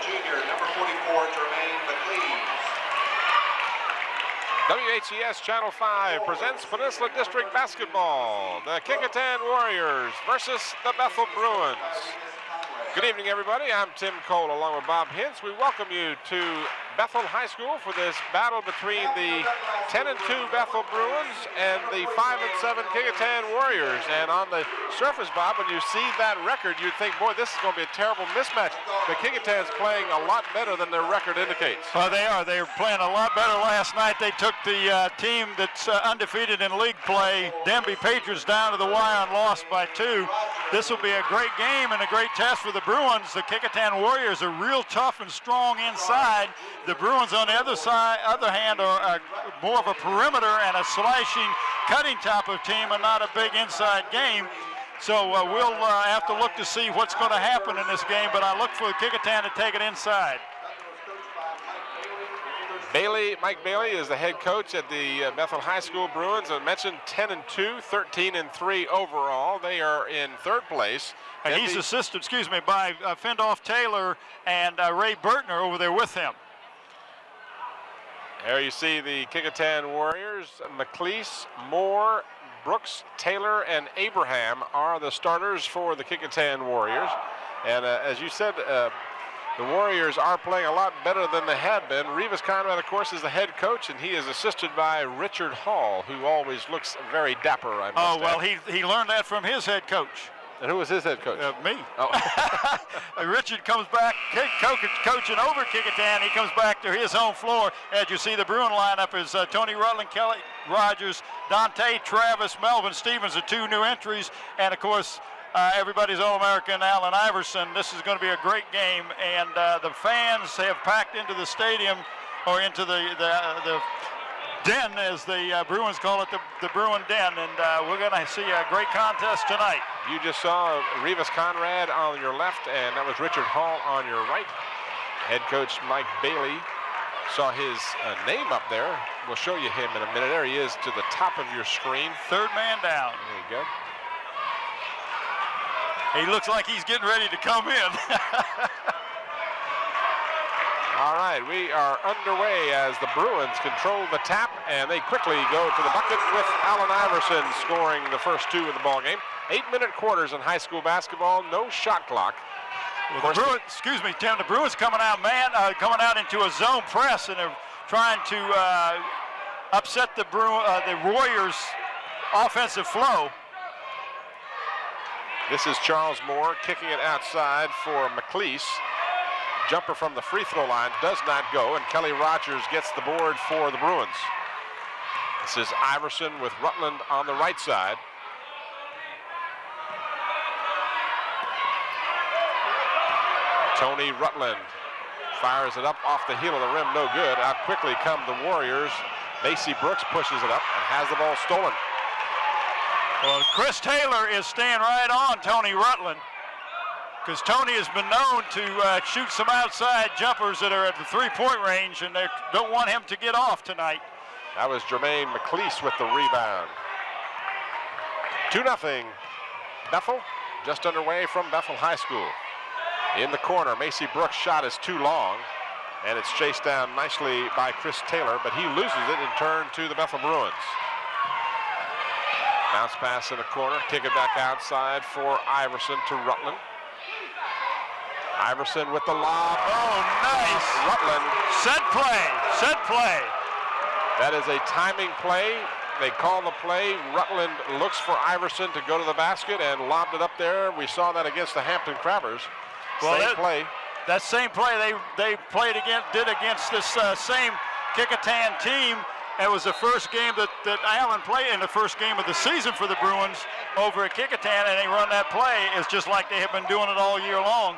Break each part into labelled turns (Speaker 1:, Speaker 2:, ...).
Speaker 1: junior, number 44, Jermaine McLeese.
Speaker 2: WHES Channel 5 presents Peninsula District Basketball. The Kecoughtan Warriors versus the Bethel Bruins. Good evening, everybody. I'm Tim Cole along with Bob Hintz. We welcome you to Bethel High School for this battle between the 10-2 Bethel Bruins and the 5-7 Kecoughtan Warriors. And on the surface, Bob, when you see that record, you'd think, boy, this is going to be a terrible mismatch. The Kecoughtan's playing a lot better than their record indicates.
Speaker 3: Well, they are. They were playing a lot better last night. They took the team that's undefeated in league play, Denby Patriots, down to the wire and lost by 2. This will be a great game and a great test for the Bruins. The Kecoughtan Warriors are real tough and strong inside. The Bruins, on the other hand, are more of a perimeter and a slashing, cutting type of team and not a big inside game. So we'll have to look to see what's going to happen in this game, but I look for the Kecoughtan to take it inside.
Speaker 2: Mike Bailey is the head coach at the Bethel High School Bruins. I mentioned 10-2, 13-3 overall. They are in third place.
Speaker 3: And he's assisted, by Fendoff Taylor and Ray Burtner over there with him.
Speaker 2: There you see the Kecoughtan Warriors. McLeese, Moore, Brooks, Taylor, and Abraham are the starters for the Kecoughtan Warriors. And as you said, the Warriors are playing a lot better than they had been. Revis Conrad, of course, is the head coach, and he is assisted by Richard Hall, who always looks very dapper, I must add.
Speaker 3: Well, he learned that from his head coach.
Speaker 2: And who was his head coach?
Speaker 3: Me.
Speaker 2: Oh.
Speaker 3: Richard comes back, coaching over Kecoughtan. He comes back to his home floor. As you see, the Bruin lineup is Tony Rutland, Kelly Rogers, Dante Travis, Melvin Stevens, the 2 new entries, and, of course, everybody's All-American Allen Iverson. This is going to be a great game, and the fans have packed into the stadium, or into the den, as the Bruins call it, the Bruin Den, and we're going to see a great contest tonight.
Speaker 2: You just saw Revis Conrad on your left, and that was Richard Hall on your right. Head coach Mike Bailey saw his name up there. We'll show you him in a minute. There he is to the top of your screen.
Speaker 3: Third man down.
Speaker 2: There you go.
Speaker 3: He looks like he's getting ready to come in.
Speaker 2: All right, we are underway as the Bruins control the tap, and they quickly go to the bucket with Allen Iverson scoring the first 2 of the ball game. 8-minute quarters in high school basketball, no shot clock.
Speaker 3: Well, the Bruins, Tim, the Bruins coming out into a zone press, and they're trying to upset the Warriors' offensive flow.
Speaker 2: This is Charles Moore kicking it outside for McLeese. Jumper from the free throw line does not go, and Kelly Rogers gets the board for the Bruins. This is Iverson with Rutland on the right side. Tony Rutland fires it up off the heel of the rim, no good. Out quickly come the Warriors. Macy Brooks pushes it up and has the ball stolen.
Speaker 3: Well, Chris Taylor is staying right on Tony Rutland, because Tony has been known to shoot some outside jumpers that are at the three-point range, and they don't want him to get off tonight.
Speaker 2: That was Jermaine McLeese with the rebound. 2-0. Bethel, just underway from Bethel High School. In the corner, Macy Brooks' shot is too long, and it's chased down nicely by Chris Taylor, but he loses it in turn to the Bethel Bruins. Bounce pass in the corner, kick it back outside for Iverson to Rutland. Iverson with the lob.
Speaker 3: Oh, nice.
Speaker 2: Rutland.
Speaker 3: Set play.
Speaker 2: That is a timing play. They call the play. Rutland looks for Iverson to go to the basket and lobbed it up there. We saw that against the Hampton Crabbers. Same play.
Speaker 3: That same play they did against this same Kecoughtan team. It was the first game that Allen played in the first game of the season for the Bruins over at Kecoughtan, and they run that play. It's just like they have been doing it all year long.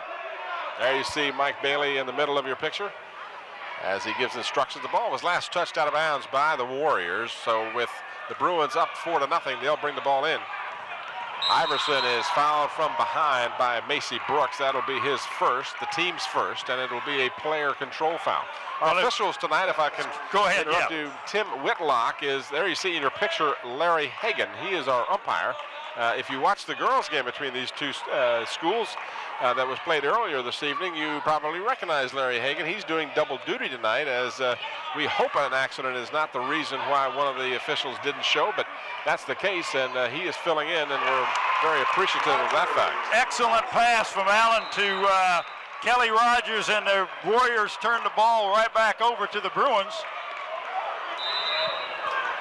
Speaker 2: There you see Mike Bailey in the middle of your picture as he gives instructions. The ball was last touched out of bounds by the Warriors, so with the Bruins up 4-0, they'll bring the ball in. Iverson is fouled from behind by Macy Brooks. That'll be his first, the team's first, and it'll be a player control foul. Our officials tonight, if I can
Speaker 3: go ahead,
Speaker 2: interrupt you, Tim Whitlock is there. You see in your picture Larry Hagan. He is our umpire. If you watch the girls' game between these two schools that was played earlier this evening, you probably recognize Larry Hagan. He's doing double duty tonight, as we hope an accident is not the reason why one of the officials didn't show, but that's the case, and he is filling in, and we're very appreciative of that fact.
Speaker 3: Excellent pass from Allen to Kelly Rogers, and the Warriors turned the ball right back over to the Bruins.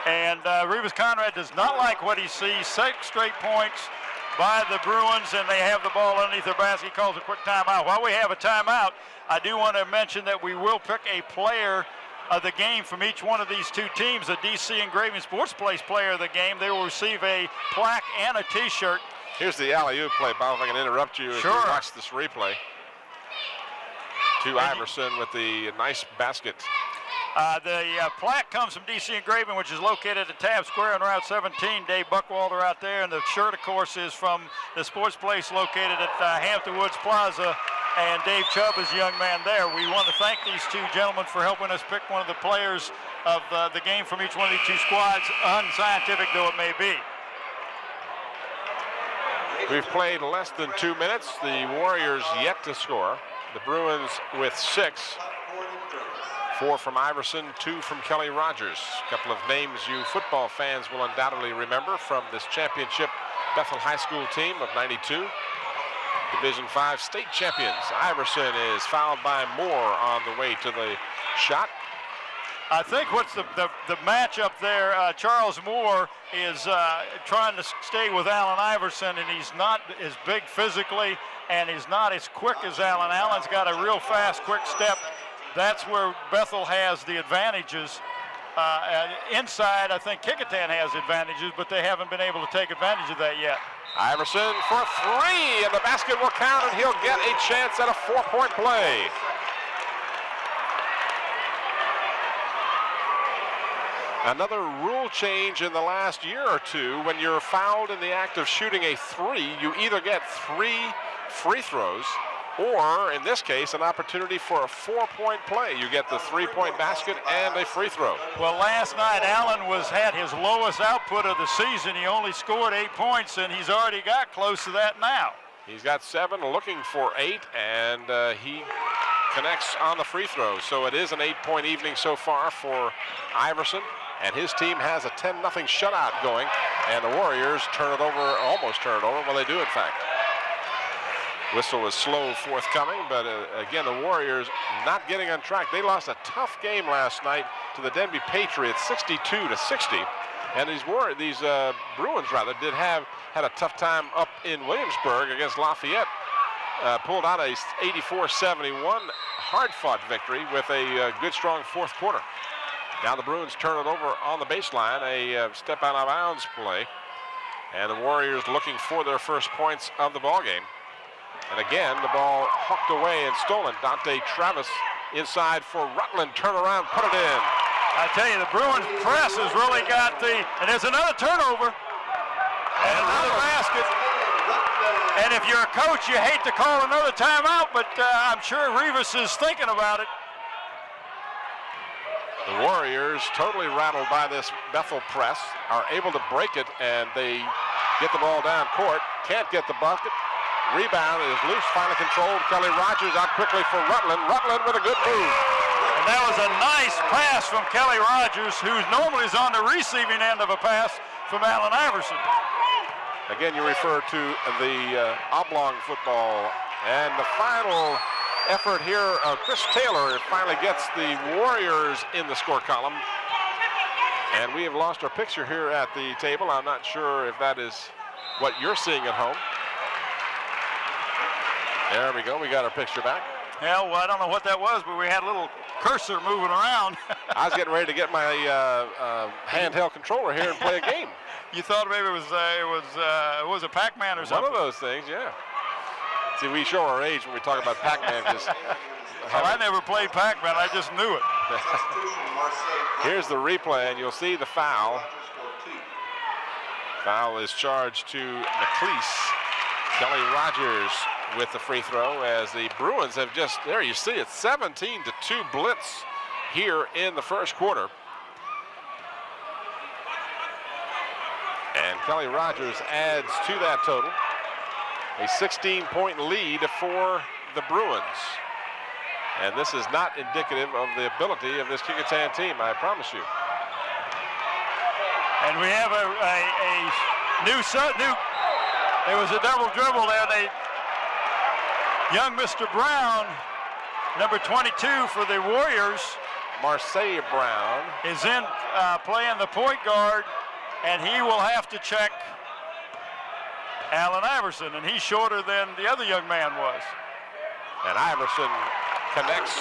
Speaker 3: And Rivas Conrad does not like what he sees. 6 straight points by the Bruins, and they have the ball underneath their basket. He calls a quick timeout. While we have a timeout, I do want to mention that we will pick a player of the game from each one of these two teams. The DC Engraving Sports Place player of the game. They will receive a plaque and a T-shirt.
Speaker 2: Here's the alley-oop play, Bob, if I can interrupt you as you watch this replay. To Iverson with the nice basket.
Speaker 3: The plaque comes from DC Engraving, which is located at Tab Square on Route 17. Dave Buckwalter out there, and the shirt, of course, is from the sports place located at Hampton Woods Plaza, and Dave Chubb is a young man there. We want to thank these two gentlemen for helping us pick one of the players of the game from each one of these two squads, unscientific though it may be.
Speaker 2: We've played less than 2 minutes. The Warriors yet to score. The Bruins with 6. 4 from Iverson, 2 from Kelly Rogers. A couple of names you football fans will undoubtedly remember from this championship Bethel High School team of '92. Division V state champions. Iverson is fouled by Moore on the way to the shot.
Speaker 3: I think what's the matchup there, Charles Moore is trying to stay with Allen Iverson, and he's not as big physically, and he's not as quick as Allen. Allen's got a real fast, quick step. That's where Bethel has the advantages. Inside, I think Kecoughtan has advantages, but they haven't been able to take advantage of that yet.
Speaker 2: Iverson for 3, and the basket will count, and he'll get a chance at a 4-point play. Another rule change in the last year or two. When you're fouled in the act of shooting a 3, you either get 3 free throws, or in this case, an opportunity for a 4-point play. You get the 3-point basket and a free throw.
Speaker 3: Well, last night Allen had his lowest output of the season. He only scored 8 points, and he's already got close to that now.
Speaker 2: He's got 7, looking for 8, and he connects on the free throw. So it is an 8-point evening so far for Iverson, and his team has a 10-0 shutout going, and the Warriors turn it over, almost turn it over. Well, they do, in fact. Whistle was slow forthcoming, but again, the Warriors not getting on track. They lost a tough game last night to the Denby Patriots, 62-60. And these Bruins had a tough time up in Williamsburg against Lafayette. Pulled out a 84-71 hard-fought victory with a good, strong fourth quarter. Now the Bruins turn it over on the baseline, a step out of bounds play, and the Warriors looking for their first points of the ball game. And again, the ball hawked away and stolen. Dante Travis inside for Rutland. Turn around, put it in.
Speaker 3: I tell you, the Bruins press has really got and there's another turnover. And another basket. And if you're a coach, you hate to call another timeout, but I'm sure Rivas is thinking about it.
Speaker 2: The Warriors, totally rattled by this Bethel press, are able to break it, and they get the ball down court. Can't get the bucket. Rebound is loose, finally controlled. Kelly Rogers out quickly for Rutland. Rutland with a good move.
Speaker 3: And that was a nice pass from Kelly Rogers, who normally is on the receiving end of a pass from Allen Iverson.
Speaker 2: Again, you refer to the oblong football. And the final effort here of Chris Taylor finally gets the Warriors in the score column. And we have lost our picture here at the table. I'm not sure if that is what you're seeing at home. There we go, we got our picture back.
Speaker 3: Yeah, well, I don't know what that was, but we had a little cursor moving around.
Speaker 2: I was getting ready to get my handheld controller here and play a game.
Speaker 3: You thought maybe it was a Pac-Man or something?
Speaker 2: One of those things, yeah. See, we show our age when we talk about Pac-Man.
Speaker 3: Well, I never played Pac-Man, I just knew it.
Speaker 2: Here's the replay, and you'll see the foul. Foul is charged to McLeese. Kelly Rogers with the free throw, as the Bruins have just, there you see it, 17-2 blitz here in the first quarter. And Kelly Rogers adds to that total. A 16-point lead for the Bruins. And this is not indicative of the ability of this Kecoughtan team, I promise you.
Speaker 3: And we have a new, there was a double dribble there. Young Mr. Brown, number 22 for the Warriors,
Speaker 2: Marseille Brown
Speaker 3: is in playing the point guard, and he will have to check Allen Iverson, and he's shorter than the other young man was.
Speaker 2: And Iverson connects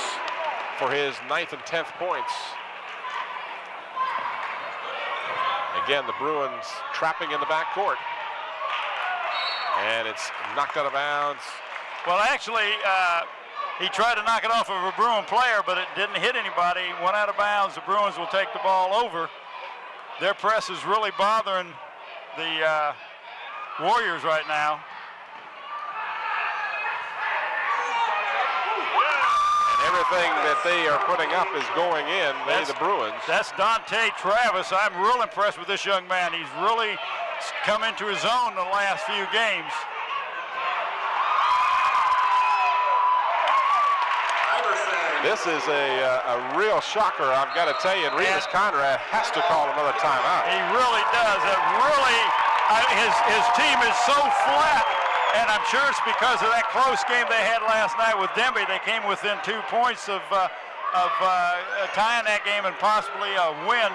Speaker 2: for his 9th and 10th points. Again, the Bruins trapping in the backcourt. And it's knocked out of bounds.
Speaker 3: Well, actually, he tried to knock it off of a Bruin player, but it didn't hit anybody. Went out of bounds. The Bruins will take the ball over. Their press is really bothering the Warriors right now.
Speaker 2: Everything that they are putting up is going in, the Bruins.
Speaker 3: That's Dante Travis. I'm real impressed with this young man. He's really come into his own in the last few games.
Speaker 2: This is a real shocker, I've got to tell you, and Revis Conrad has to call another timeout.
Speaker 3: He really does. His team is so flat. And I'm sure it's because of that close game they had last night with Denby. They came within 2 points of tying that game and possibly a win.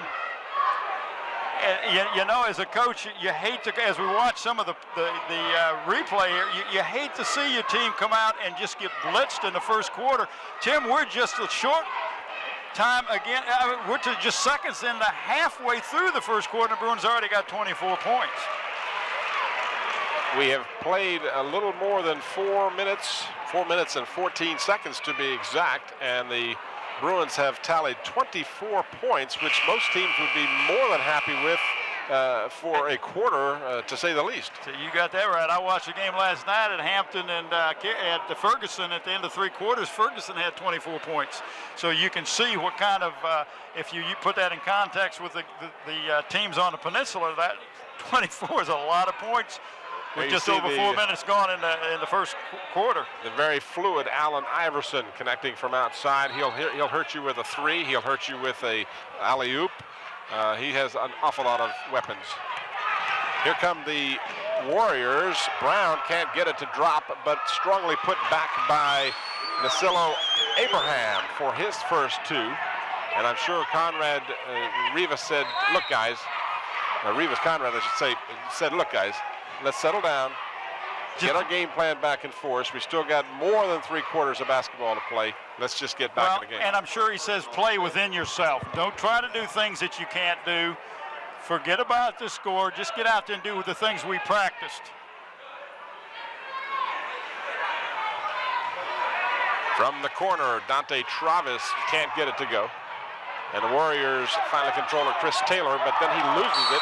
Speaker 3: And you know, as a coach, you hate to, as we watch some of the replay here, you hate to see your team come out and just get blitzed in the first quarter. Tim, we're just a short time again. We're just seconds into halfway through the first quarter, and the Bruins already got 24 points.
Speaker 2: We have played a little more than 4 minutes, 4 minutes and 14 seconds to be exact, and the Bruins have tallied 24 points, which most teams would be more than happy with for a quarter, to say the least.
Speaker 3: So you got that right. I watched the game last night at Hampton and at the Ferguson. At the end of 3 quarters, Ferguson had 24 points. So you can see what kind of, if you put that in context with the teams on the peninsula, that 24 is a lot of points. With just over 4 minutes gone in the first quarter.
Speaker 2: The very fluid Allen Iverson connecting from outside. He'll hurt you with a 3. He'll hurt you with a alley-oop. He has an awful lot of weapons. Here come the Warriors. Brown can't get it to drop, but strongly put back by Nasillo Abraham for his first 2. And I'm sure Conrad, Revis said, look guys, Revis Conrad I should say, said, look guys, let's settle down, get our game plan back in force. We still got more than 3 quarters of basketball to play. Let's just get back in the game.
Speaker 3: And I'm sure he says play within yourself. Don't try to do things that you can't do. Forget about the score. Just get out there and do the things we practiced.
Speaker 2: From the corner, Dante Travis can't get it to go. And the Warriors finally control it, Chris Taylor, but then he loses it.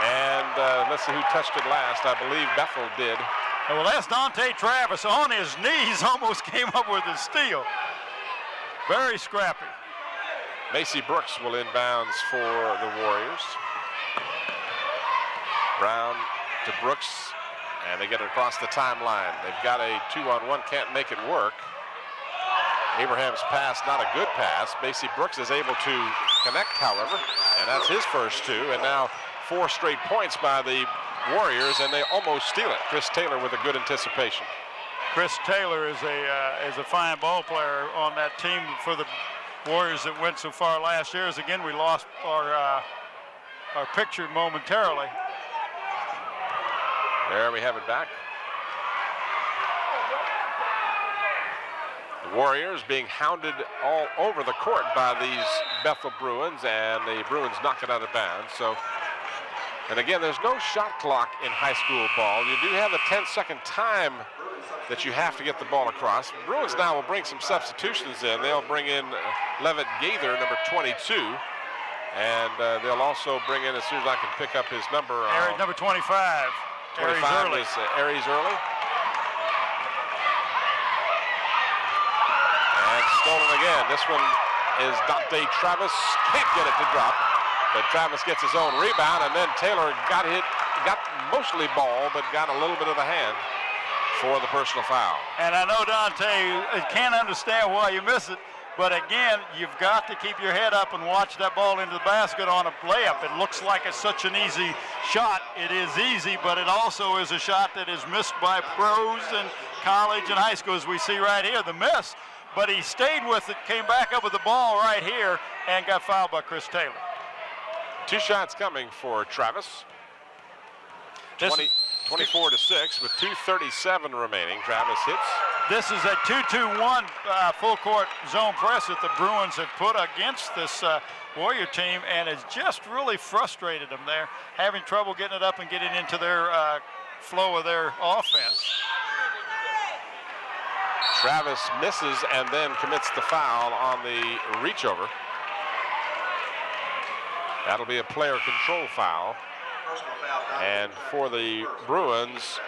Speaker 2: And let's see who touched it last. I believe Bethel did.
Speaker 3: Well, that's Dante Travis on his knees, almost came up with a steal. Very scrappy.
Speaker 2: Macy Brooks will inbounds for the Warriors. Brown to Brooks, and they get it across the timeline. They've got a 2-on-1, can't make it work. Abraham's pass, not a good pass. Macy Brooks is able to connect, however, and that's his first 2. And now 4 straight points by the Warriors, and they almost steal it. Chris Taylor with a good anticipation.
Speaker 3: Chris Taylor is a fine ball player on that team for the Warriors that went so far last year. As again, we lost our picture momentarily.
Speaker 2: There we have it back. The Warriors being hounded all over the court by these Bethel Bruins, and the Bruins knock it out of bounds. So. And again, there's no shot clock in high school ball. You do have a 10-second time that you have to get the ball across. The Bruins now will bring some substitutions in. They'll bring in Levitt Gaither, number 22. And they'll also bring in, as soon as I can pick up his number.
Speaker 3: Number 25.
Speaker 2: 25 is Aries Early. And stolen again. This one is Dante Travis. Can't get it to drop. But Travis gets his own rebound, and then Taylor got hit got mostly ball, but got a little bit of the hand for the personal foul.
Speaker 3: And I know Dante can't understand why you miss it, but again, you've got to keep your head up and watch that ball into the basket on a layup. It looks like it's such an easy shot. It is easy, but it also is a shot that is missed by pros and college and high school, as we see right here, the miss. But he stayed with it, came back up with the ball right here, and got fouled by Chris Taylor.
Speaker 2: 2 shots coming for Travis. 24-6 with 2:37 remaining. Travis hits.
Speaker 3: This is a 2-2-1 full court zone press that the Bruins have put against this Warrior team, and it's just really frustrated them there, having trouble getting it up and getting into their flow of their offense.
Speaker 2: Travis misses and then commits the foul on the reach over. That'll be a player control foul. And for the Bruins,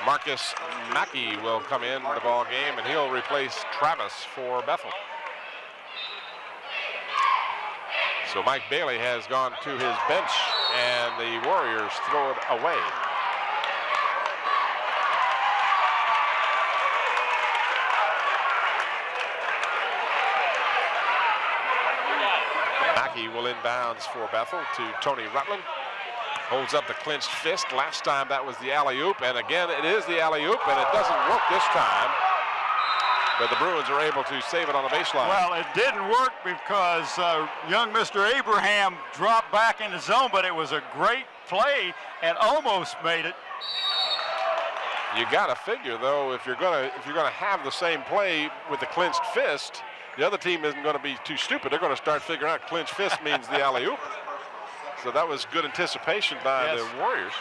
Speaker 2: Marcus Mackey will come in the ball game, and he'll replace Travis for Bethel. So Mike Bailey has gone to his bench, and the Warriors throw it away. Mackey will inbounds for Bethel to Tony Rutland. Holds up the clenched fist. Last time that was the alley-oop, and again it is the alley-oop, and it doesn't work this time. But the Bruins are able to save it on the baseline.
Speaker 3: Well, it didn't work because young Mr. Abraham dropped back in the zone, but it was a great play and almost made it.
Speaker 2: You got to figure, though, if you're gonna have the same play with the clenched fist, the other team isn't going to be too stupid. They're going to start figuring out clenched fist means the alley-oop. So that was good anticipation by the Warriors.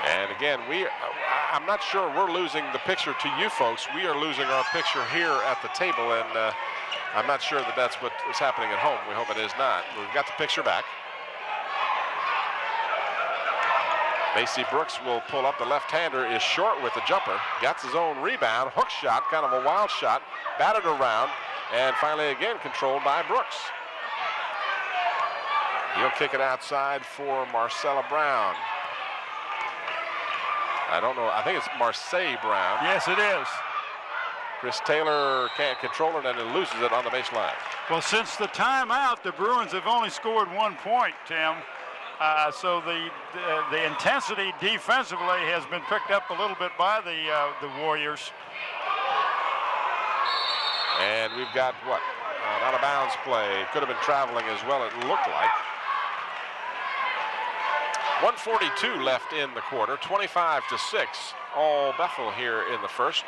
Speaker 2: And again, I'm not sure we're losing the picture to you folks. We are losing our picture here at the table, and I'm not sure that that's what is happening at home. We hope it is not. We've got the picture back. Macy Brooks will pull up. The left-hander is short with the jumper. Gets his own rebound. Hook shot, kind of a wild shot. Batted around, and finally again controlled by Brooks. He'll kick it outside for Marcella Brown. I don't know. I think it's Marseille Brown.
Speaker 3: Yes, it is.
Speaker 2: Chris Taylor can't control it, and he loses it on the baseline.
Speaker 3: Well, since the timeout, the Bruins have only scored 1 point, Tim. So the intensity defensively has been picked up a little bit by the Warriors.
Speaker 2: And we've got what? Out of bounds play. Could have been traveling as well, it looked like. 1:42 left in the quarter. 25-6. All Bethel here in the first.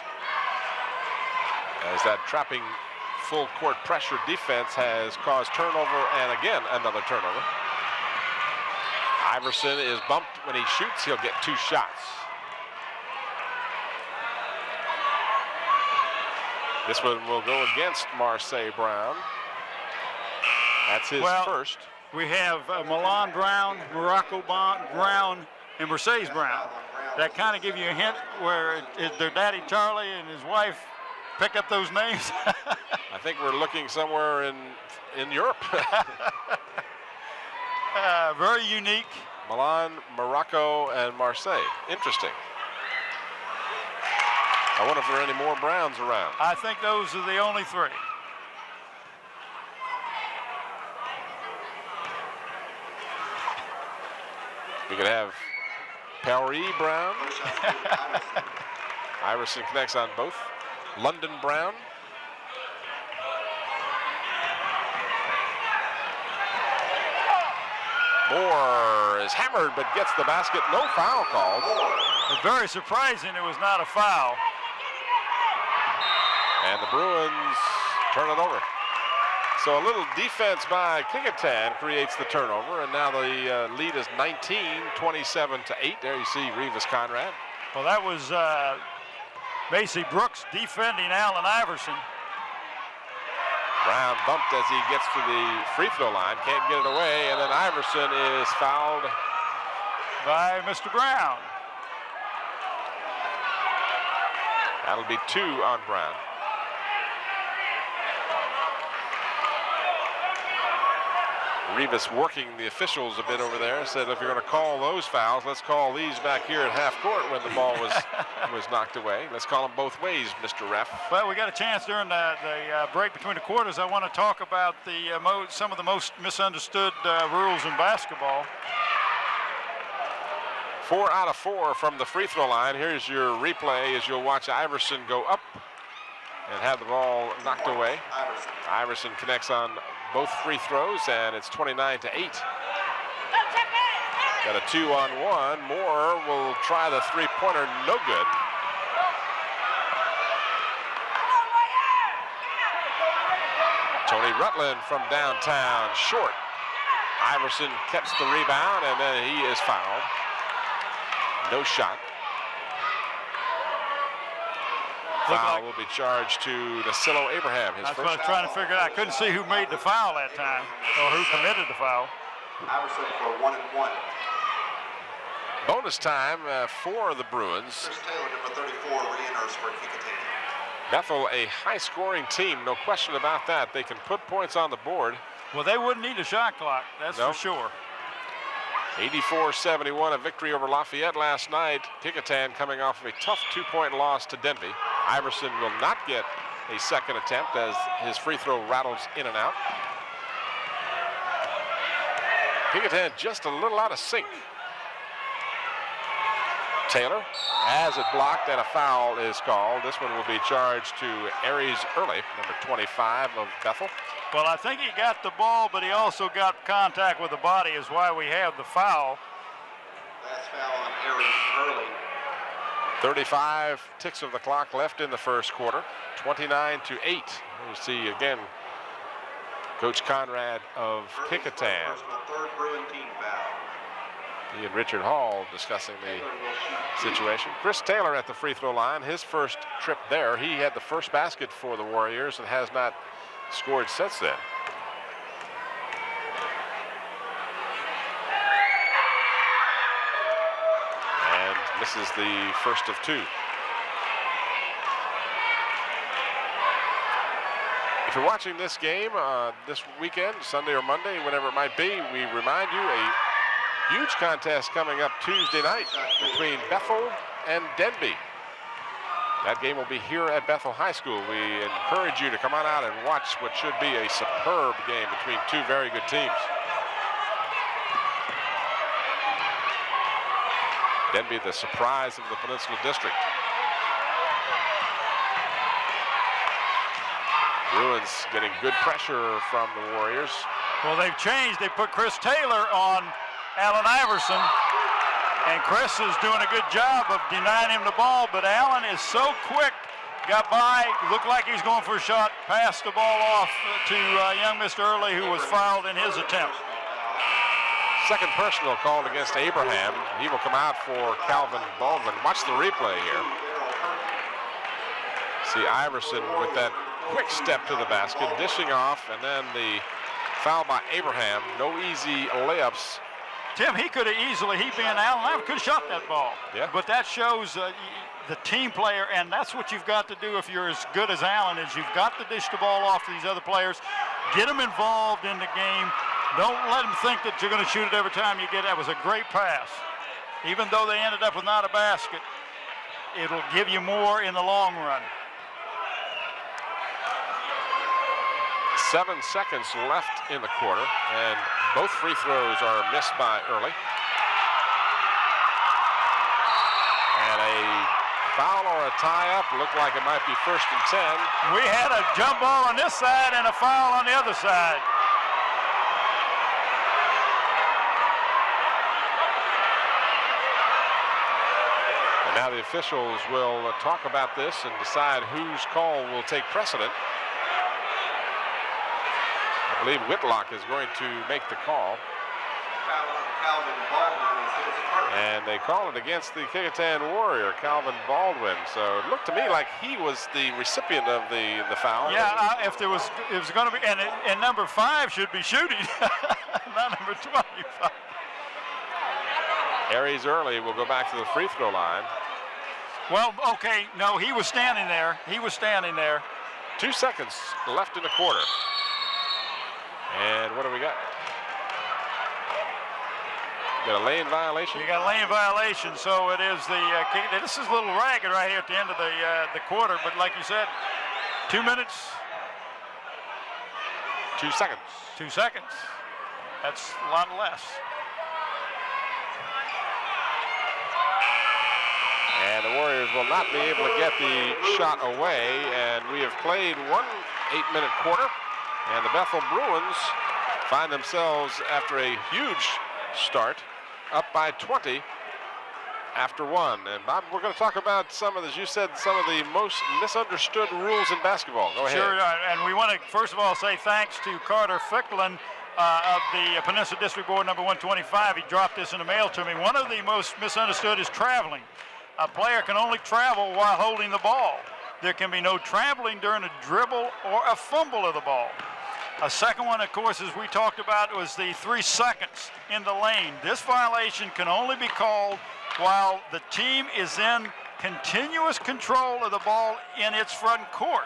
Speaker 2: As that trapping full court pressure defense has caused turnover, and again another turnover. Iverson is bumped. When he shoots, he'll get 2 shots. This one will go against Marseille Brown. That's his first.
Speaker 3: We have Milan Brown, Morocco Brown, and Mercedes Brown. That kind of give you a hint where their daddy Charlie and his wife picked up those names.
Speaker 2: I think we're looking somewhere in Europe.
Speaker 3: Very unique.
Speaker 2: Milan, Morocco, and Marseille. Interesting. I wonder if there are any more Browns around.
Speaker 3: I think those are the only 3.
Speaker 2: We could have Paris Brown. Iverson connects on both. London Brown. Moore is hammered but gets the basket. No foul called.
Speaker 3: It's very surprising it was not a foul.
Speaker 2: And the Bruins turn it over. So a little defense by Kecoughtan creates the turnover, and now the lead is 19, 27-8. There you see Revis Conrad.
Speaker 3: Well, that was Macy Brooks defending Allen Iverson.
Speaker 2: Brown bumped as he gets to the free throw line, can't get it away, and then Iverson is fouled
Speaker 3: by Mr. Brown.
Speaker 2: That'll be 2 on Brown. Rivas working the officials a bit over there, said if you're going to call those fouls, let's call these back here at half court when the ball was knocked away. Let's call them both ways, Mr. Ref.
Speaker 3: Well, we got a chance during the break between the quarters. I want to talk about some of the most misunderstood rules in basketball.
Speaker 2: 4 out of 4 from the free throw line. Here's your replay as you'll watch Iverson go up and have the ball knocked away. Iverson connects on both free throws, and it's 29-8. Got a 2-on-1. Moore will try the three-pointer, no good. Tony Rutland from downtown, short. Iverson catches the rebound, and then he is fouled. No shot. Foul will be charged to Nasillo Abraham.
Speaker 3: That's what I was trying to figure out. I couldn't see who made the foul that time or who committed the foul.
Speaker 1: Iverson for 1 and 1.
Speaker 2: Bonus time for the Bruins.
Speaker 1: Chris Taylor, number 34, re-enters for Kecoughtan.
Speaker 2: Bethel, a high-scoring team, no question about that. They can put points on the board.
Speaker 3: Well, they wouldn't need a shot clock, that's for sure.
Speaker 2: 84-71, a victory over Lafayette last night. Kecoughtan coming off of a tough 2-point loss to Denby. Iverson will not get a second attempt as his free throw rattles in and out. Kecoughtan just a little out of sync. Taylor has it blocked and a foul is called. This one will be charged to Aries Early, number 25 of Bethel.
Speaker 3: Well, I think he got the ball, but he also got contact with the body is why we have the foul.
Speaker 1: Last foul on Aries Early.
Speaker 2: 35 ticks of the clock left in the first quarter, 29-8. You see again, Coach Conrad of Kecoughtan.
Speaker 1: Third Bruin team foul.
Speaker 2: He and Richard Hall discussing the situation. Chris Taylor at the free throw line, his first trip there. He had the first basket for the Warriors and has not scored since then. And this is the first of two. If you're watching this game this weekend, Sunday or Monday, whenever it might be, we remind you a huge contest coming up Tuesday night between Bethel and Denby. That game will be here at Bethel High School. We encourage you to come on out and watch what should be a superb game between two very good teams. Denby, the surprise of the Peninsula District. Bruins getting good pressure from the Warriors.
Speaker 3: Well, they've changed. They put Chris Taylor on Allen Iverson, and Chris is doing a good job of denying him the ball, but Allen is so quick, got by, looked like he's going for a shot, passed the ball off to young Mr. Early, who was fouled in his attempt.
Speaker 2: Second personal called against Abraham. He will come out for Calvin Baldwin. Watch the replay here. See Iverson with that quick step to the basket, dishing off, and then the foul by Abraham. No easy layups.
Speaker 3: Tim, he could have easily, he being Allen Iverson, could have shot that ball.
Speaker 2: Yeah.
Speaker 3: But that shows the team player, and that's what you've got to do if you're as good as Allen is. You've got to dish the ball off to these other players, get them involved in the game. Don't let them think that you're going to shoot it every time you get it. That was a great pass. Even though they ended up with not a basket, it'll give you more in the long run.
Speaker 2: 7 seconds left in the quarter, and both free throws are missed by Early. And a foul or a tie-up looked like it might be 1st and 10.
Speaker 3: We had a jump ball on this side and a foul on the other side.
Speaker 2: And now the officials will talk about this and decide whose call will take precedent. I believe Whitlock is going to make the call. And they call it against the Kecoughtan Warrior, Calvin Baldwin. So it looked to me like he was the recipient of the foul.
Speaker 3: Yeah, if there was, it was going to be, and number 5 should be shooting, not number 25.
Speaker 2: Aries Early will go back to the free throw line.
Speaker 3: Well, okay, no, he was standing there. He was standing there.
Speaker 2: 2 seconds left in the quarter. And what do we got? Got a lane violation.
Speaker 3: You got a lane violation, so it is the kick. This is a little ragged right here at the end of the quarter, but like you said, 2 minutes.
Speaker 2: 2 seconds.
Speaker 3: 2 seconds. That's a lot less.
Speaker 2: And the Warriors will not be able to get the shot away, and we have played 1 8-minute quarter, and the Bethel Bruins find themselves, after a huge start, up by 20 after 1. And Bob, we're going to talk about some of, as you said, some of the most misunderstood rules in basketball. Go ahead.
Speaker 3: Sure, and we want to first of all say thanks to Carter Ficklin of the Peninsula District Board number 125. He dropped this in the mail to me. One of the most misunderstood is traveling. A player can only travel while holding the ball. There can be no traveling during a dribble or a fumble of the ball. A second one, of course, as we talked about, was the 3 seconds in the lane. This violation can only be called while the team is in continuous control of the ball in its front court.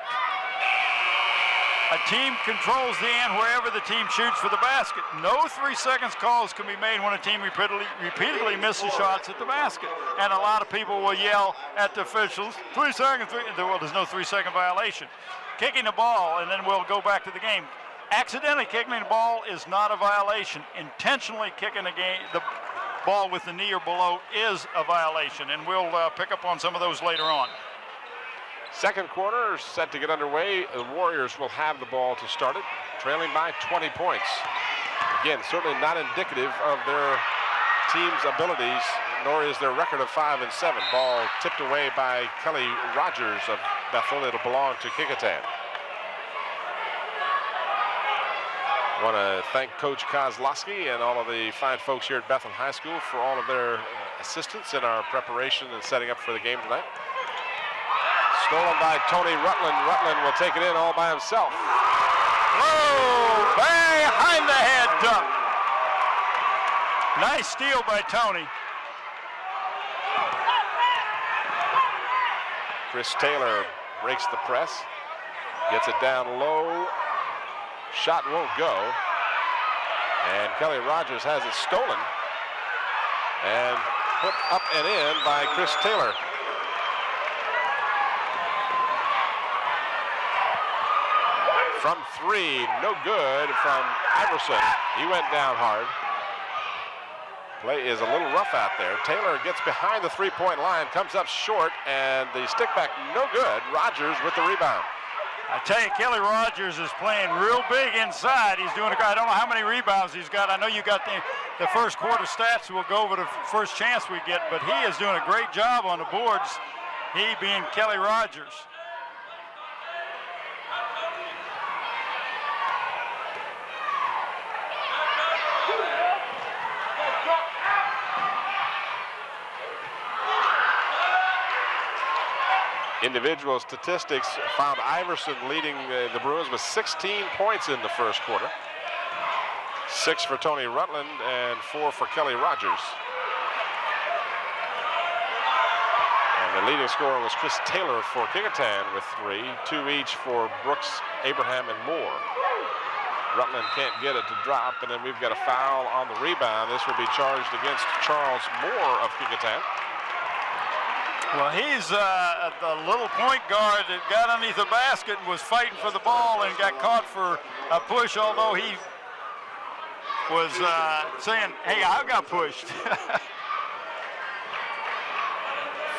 Speaker 3: A team controls the end wherever the team shoots for the basket. No 3 seconds calls can be made when a team repeatedly misses shots at the basket. And a lot of people will yell at the officials, 3 seconds, well, there's no 3 second violation. Kicking the ball, and then we'll go back to the game. Accidentally kicking the ball is not a violation. Intentionally kicking the ball with the knee or below is a violation, and we'll pick up on some of those later on.
Speaker 2: Second quarter is set to get underway. The Warriors will have the ball to start it, trailing by 20 points. Again, certainly not indicative of their team's abilities, nor is their record of 5 and 7. Ball tipped away by Kelly Rogers of Bethel. It'll belong to Kecoughtan. I want to thank Coach Kozlowski and all of the fine folks here at Bethel High School for all of their assistance in our preparation and setting up for the game tonight. Stolen by Tony Rutland. Rutland will take it in all by himself.
Speaker 3: Whoa! Behind the head dunk. Nice steal by Tony.
Speaker 2: Chris Taylor breaks the press. Gets it down low. Shot won't go. And Kelly Rogers has it stolen. And put up and in by Chris Taylor. From 3, no good from Iverson. He went down hard. Play is a little rough out there. Taylor gets behind the three-point line, comes up short, and the stick back no good. Rogers with the rebound.
Speaker 3: I tell you, Kelly Rogers is playing real big inside. He's doing I don't know how many rebounds he's got. I know you got the first quarter stats. We'll go over the first chance we get, but he is doing a great job on the boards, he being Kelly Rogers.
Speaker 2: Individual statistics found Iverson leading the Bruins with 16 points in the first quarter. 6 for Tony Rutland and 4 for Kelly Rogers. And the leading scorer was Chris Taylor for Kecoughtan with 3, 2 each for Brooks, Abraham, and Moore. Rutland can't get it to drop, and then we've got a foul on the rebound. This will be charged against Charles Moore of Kecoughtan.
Speaker 3: Well, he's the little point guard that got underneath the basket and was fighting for the ball and got caught for a push, although he was saying, hey, I got pushed.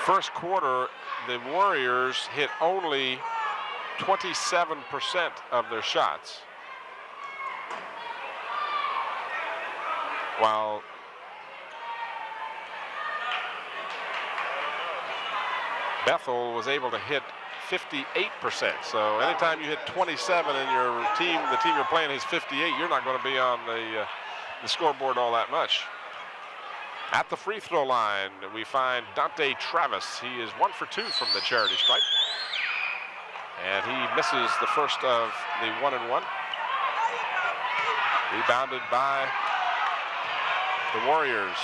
Speaker 2: First quarter, the Warriors hit only 27% of their shots, while Bethel was able to hit 58%. So anytime you hit 27 and the team you're playing is 58, you're not going to be on the scoreboard all that much. At the free throw line, we find Dante Travis. He is 1 for 2 from the charity stripe. And he misses the first of the 1-and-1. Rebounded by the Warriors.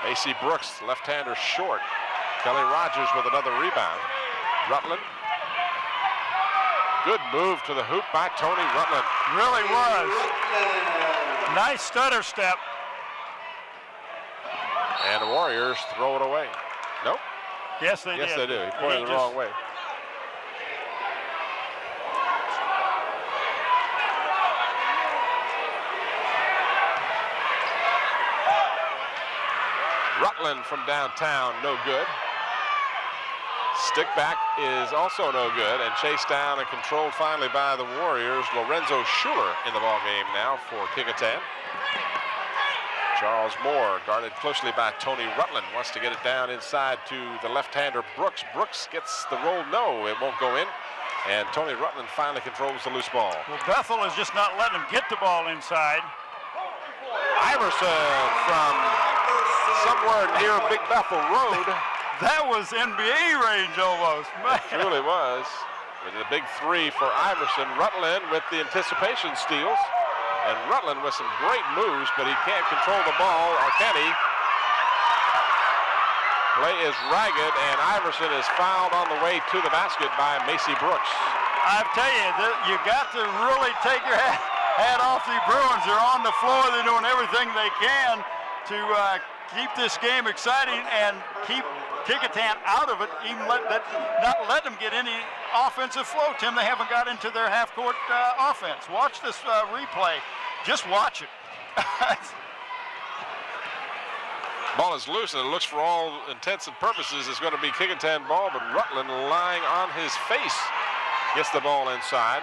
Speaker 2: Macy Brooks, left-hander short. Kelly Rogers with another rebound. Rutland. Good move to the hoop by Tony Rutland.
Speaker 3: Really was. Nice stutter step.
Speaker 2: And the Warriors throw it away. Nope.
Speaker 3: Yes, they did.
Speaker 2: Yes, they do. He pointed the wrong way. Rutland from downtown, no good. Stick back is also no good, and chased down and controlled finally by the Warriors. Lorenzo Schuler in the ball game now for Kecoughtan. Charles Moore guarded closely by Tony Rutland. Wants to get it down inside to the left-hander Brooks. Brooks gets the roll. No, it won't go in. And Tony Rutland finally controls the loose ball.
Speaker 3: Well, Bethel is just not letting him get the ball inside.
Speaker 2: Iverson from somewhere near Big Bethel Road.
Speaker 3: That was NBA range almost. Man.
Speaker 2: It truly was. With a big three for Iverson. Rutland with the anticipation steals. And Rutland with some great moves, but he can't control the ball, or can he? Play is ragged, and Iverson is fouled on the way to the basket by Macy Brooks.
Speaker 3: I tell you, you got to really take your hat off the Bruins. They're on the floor. They're doing everything they can to keep this game exciting and keep Kecoughtan out of it, even not let them get any offensive flow. Tim, they haven't got into their half-court offense. Watch this replay. Just watch it.
Speaker 2: Ball is loose, and it looks for all intents and purposes it's going to be Kecoughtan ball, but Rutland lying on his face gets the ball inside.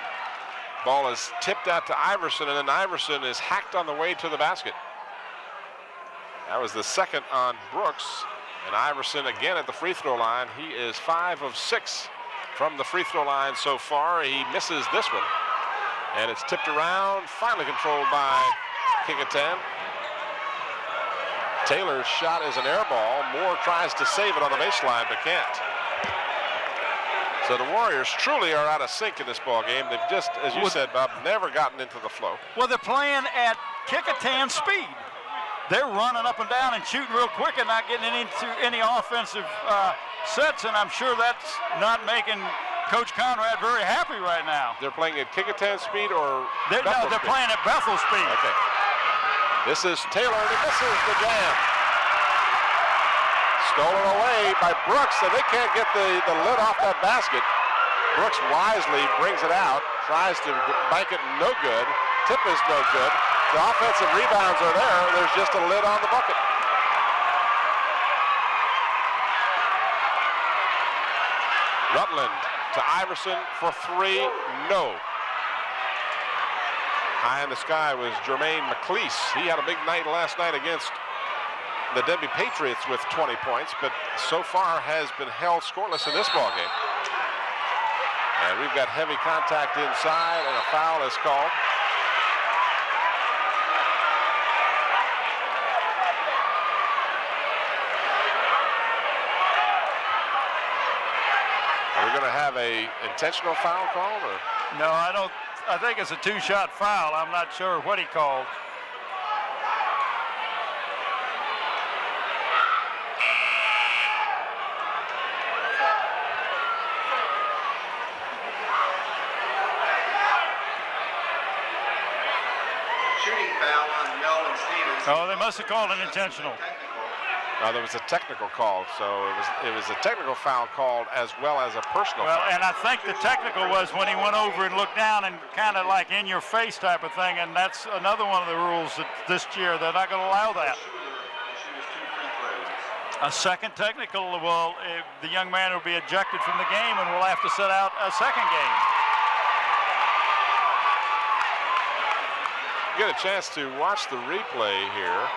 Speaker 2: Ball is tipped out to Iverson, and then Iverson is hacked on the way to the basket. That was the second on Brooks. And Iverson again at the free throw line. He is 5 of 6 from the free throw line so far. He misses this one. And it's tipped around, finally controlled by Kecoughtan. Taylor's shot is an air ball. Moore tries to save it on the baseline, but can't. So the Warriors truly are out of sync in this ball game. They've just, as you said, Bob, never gotten into the flow.
Speaker 3: Well, they're playing at Kecoughtan speed. They're running up and down and shooting real quick and not getting into any offensive sets, and I'm sure that's not making Coach Conrad very happy right now.
Speaker 2: They're playing at Kecoughtan speed or
Speaker 3: they're playing at Bethel speed.
Speaker 2: Okay. This is Taylor, and he misses the jam. Stolen away by Brooks, and they can't get the lid off that basket. Brooks wisely brings it out, tries to bank it, no good. Tip is no good. The offensive rebounds are there. There's just a lid on the bucket. Rutland to Iverson for 3, no. High in the sky was Jermaine McLeese. He had a big night last night against the Denby Patriots with 20 points, but so far has been held scoreless in this ballgame. And we've got heavy contact inside, and a foul is called. Are we going to have a intentional foul call, or?
Speaker 3: No, I don't. I think it's a 2-shot foul. I'm not sure what he called.
Speaker 1: Shooting foul on Mel and Stevens.
Speaker 3: Oh, they must have called an intentional.
Speaker 2: There was a technical call, so it was a technical foul called as well as a personal foul.
Speaker 3: And I think the technical was when he went over and looked down and kind of like in your face type of thing, and that's another one of the rules that this year. They're not going to allow that. A second technical, well, the young man will be ejected from the game and we'll have to set out a second game.
Speaker 2: Get a chance to watch the replay here.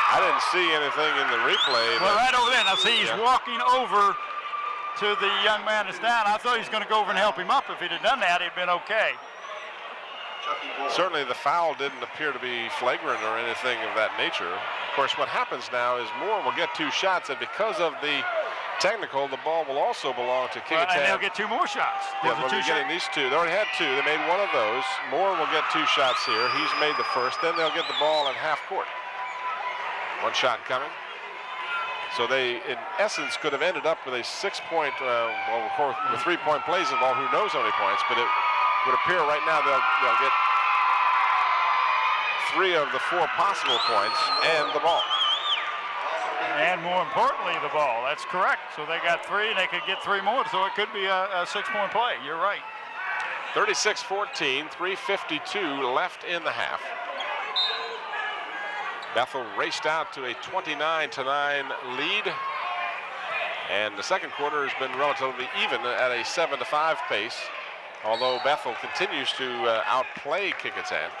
Speaker 2: I didn't see anything in the replay.
Speaker 3: Well, right over there. Now, see, he's walking over to the young man that's down. I thought he was going to go over and help him up. If he'd have done that, he'd been okay.
Speaker 2: Certainly the foul didn't appear to be flagrant or anything of that nature. Of course, what happens now is Moore will get 2 shots, and because of the technical, the ball will also belong to Kecoughtan.
Speaker 3: And they'll get 2 more shots.
Speaker 2: Yeah, but they're getting these 2. They already had 2. They made one of those. Moore will get 2 shots here. He's made the first. Then they'll get the ball in half court. 1 shot coming. So they, in essence, could have ended up with a 6-point, well, of course, with 3-point plays involved, who knows how many points, but it would appear right now they'll get 3 of the 4 possible points and the ball.
Speaker 3: And more importantly, the ball. That's correct. So they got 3, and they could get 3 more, so it could be a 6-point play. You're right.
Speaker 2: 36-14, 3:52 left in the half. Bethel raced out to a 29-9 lead. And the second quarter has been relatively even at a 7-5 pace, although Bethel continues to outplay Kecoughtan.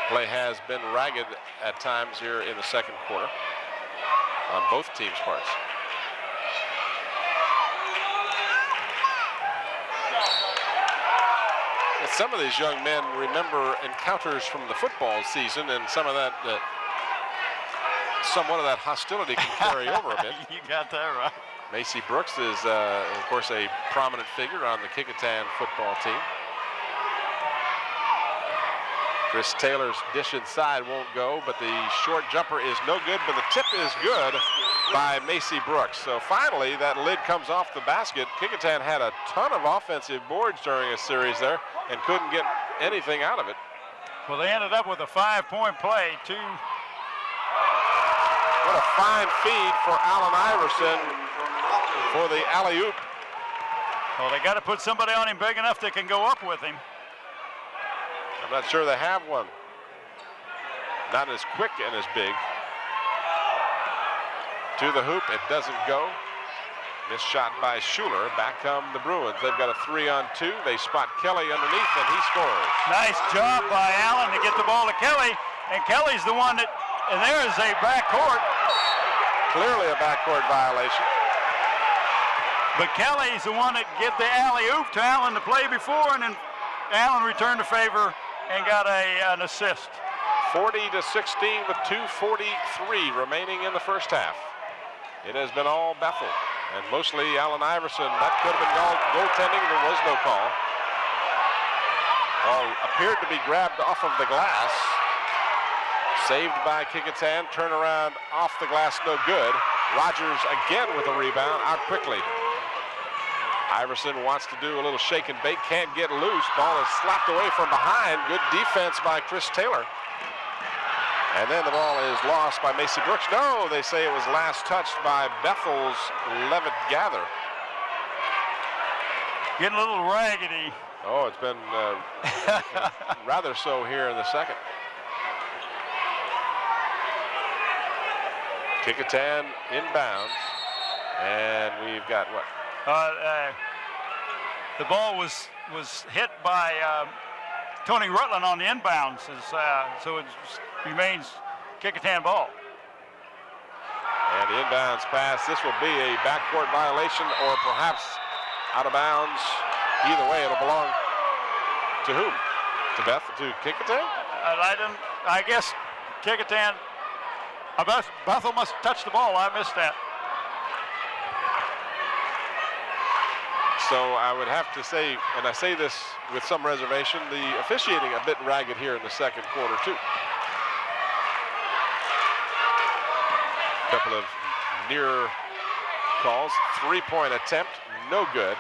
Speaker 2: Play has been ragged at times here in the second quarter on both teams' parts. And some of these young men remember encounters from the football season, and some of that, somewhat of that hostility can carry over a bit.
Speaker 3: You got that right.
Speaker 2: Macy Brooks is, of course, a prominent figure on the Kecoughtan football team. Chris Taylor's dish inside won't go, but the short jumper is no good, but the tip is good by Macy Brooks. So finally, that lid comes off the basket. Kecoughtan had a ton of offensive boards during a series there and couldn't get anything out of it.
Speaker 3: Well, they ended up with a 5-point play.
Speaker 2: What a fine feed for Allen Iverson for the alley-oop.
Speaker 3: Well, they got to put somebody on him big enough that can go up with him.
Speaker 2: I'm not sure they have one. Not as quick and as big. To the hoop, it doesn't go. Missed shot by Schuler. Back come the Bruins. They've got a 3-on-2. They spot Kelly underneath, and he scores.
Speaker 3: Nice job by Allen to get the ball to Kelly, and Kelly's the one that, and there is a backcourt.
Speaker 2: Clearly a backcourt violation.
Speaker 3: But Kelly's the one that get the alley-oop to Allen to play before, and then Allen returned the favor and got an assist.
Speaker 2: 40-16 with 2:43 remaining in the first half. It has been all Bethel, and mostly Allen Iverson. That could have been goaltending. There was no call. Ball appeared to be grabbed off of the glass. Saved by Kecoughtan. Turnaround off the glass, no good. Rogers again with a rebound, out quickly. Iverson wants to do a little shake and bake, can't get loose. Ball is slapped away from behind. Good defense by Chris Taylor. And then the ball is lost by Macy Brooks. No, they say it was last touched by Bethel's Levitt Gather.
Speaker 3: Getting a little raggedy.
Speaker 2: Oh, it's been rather so here in the second. Kecoughtan inbounds, and we've got what?
Speaker 3: The ball was hit by Tony Rutland on the inbounds, so it remains Kecoughtan ball.
Speaker 2: And the inbounds pass. This will be a backcourt violation, or perhaps out of bounds. Either way, it'll belong to whom? To Kecoughtan?
Speaker 3: I guess Kecoughtan. Bethel must touch the ball. I missed that.
Speaker 2: So I would have to say, and I say this with some reservation, the officiating a bit ragged here in the second quarter too. Couple of near calls. 3-point attempt, no good.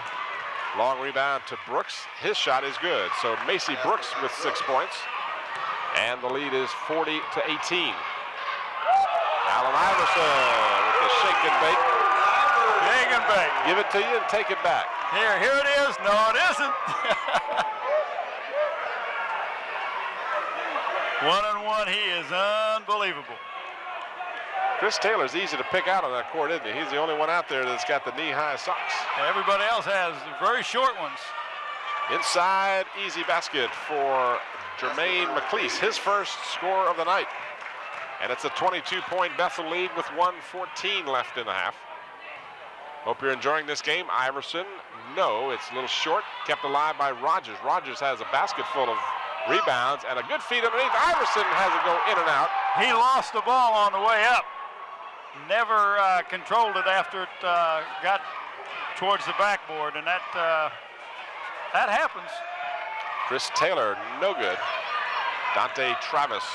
Speaker 2: Long rebound to Brooks. His shot is good. So Macy Brooks with 6 points. And the lead is 40-18. Allen Iverson with the shake and bake.
Speaker 3: Shake and bake.
Speaker 2: Give it to you and take it back.
Speaker 3: Here it is. No, it isn't. 1-on-1, he is unbelievable.
Speaker 2: Chris Taylor's easy to pick out on that court, isn't he? He's the only one out there that's got the knee-high socks.
Speaker 3: Everybody else has very short ones.
Speaker 2: Inside, easy basket for Jermaine McLeese, his first score of the night. And it's a 22-point Bethel lead with 1:14 left in the half. Hope you're enjoying this game. Iverson, no, it's a little short, kept alive by Rogers. Rogers has a basket full of rebounds and a good feed underneath. Iverson has it go in and out.
Speaker 3: He lost the ball on the way up. Never controlled it after it got towards the backboard, and that happens.
Speaker 2: Chris Taylor, no good. Dante Travis.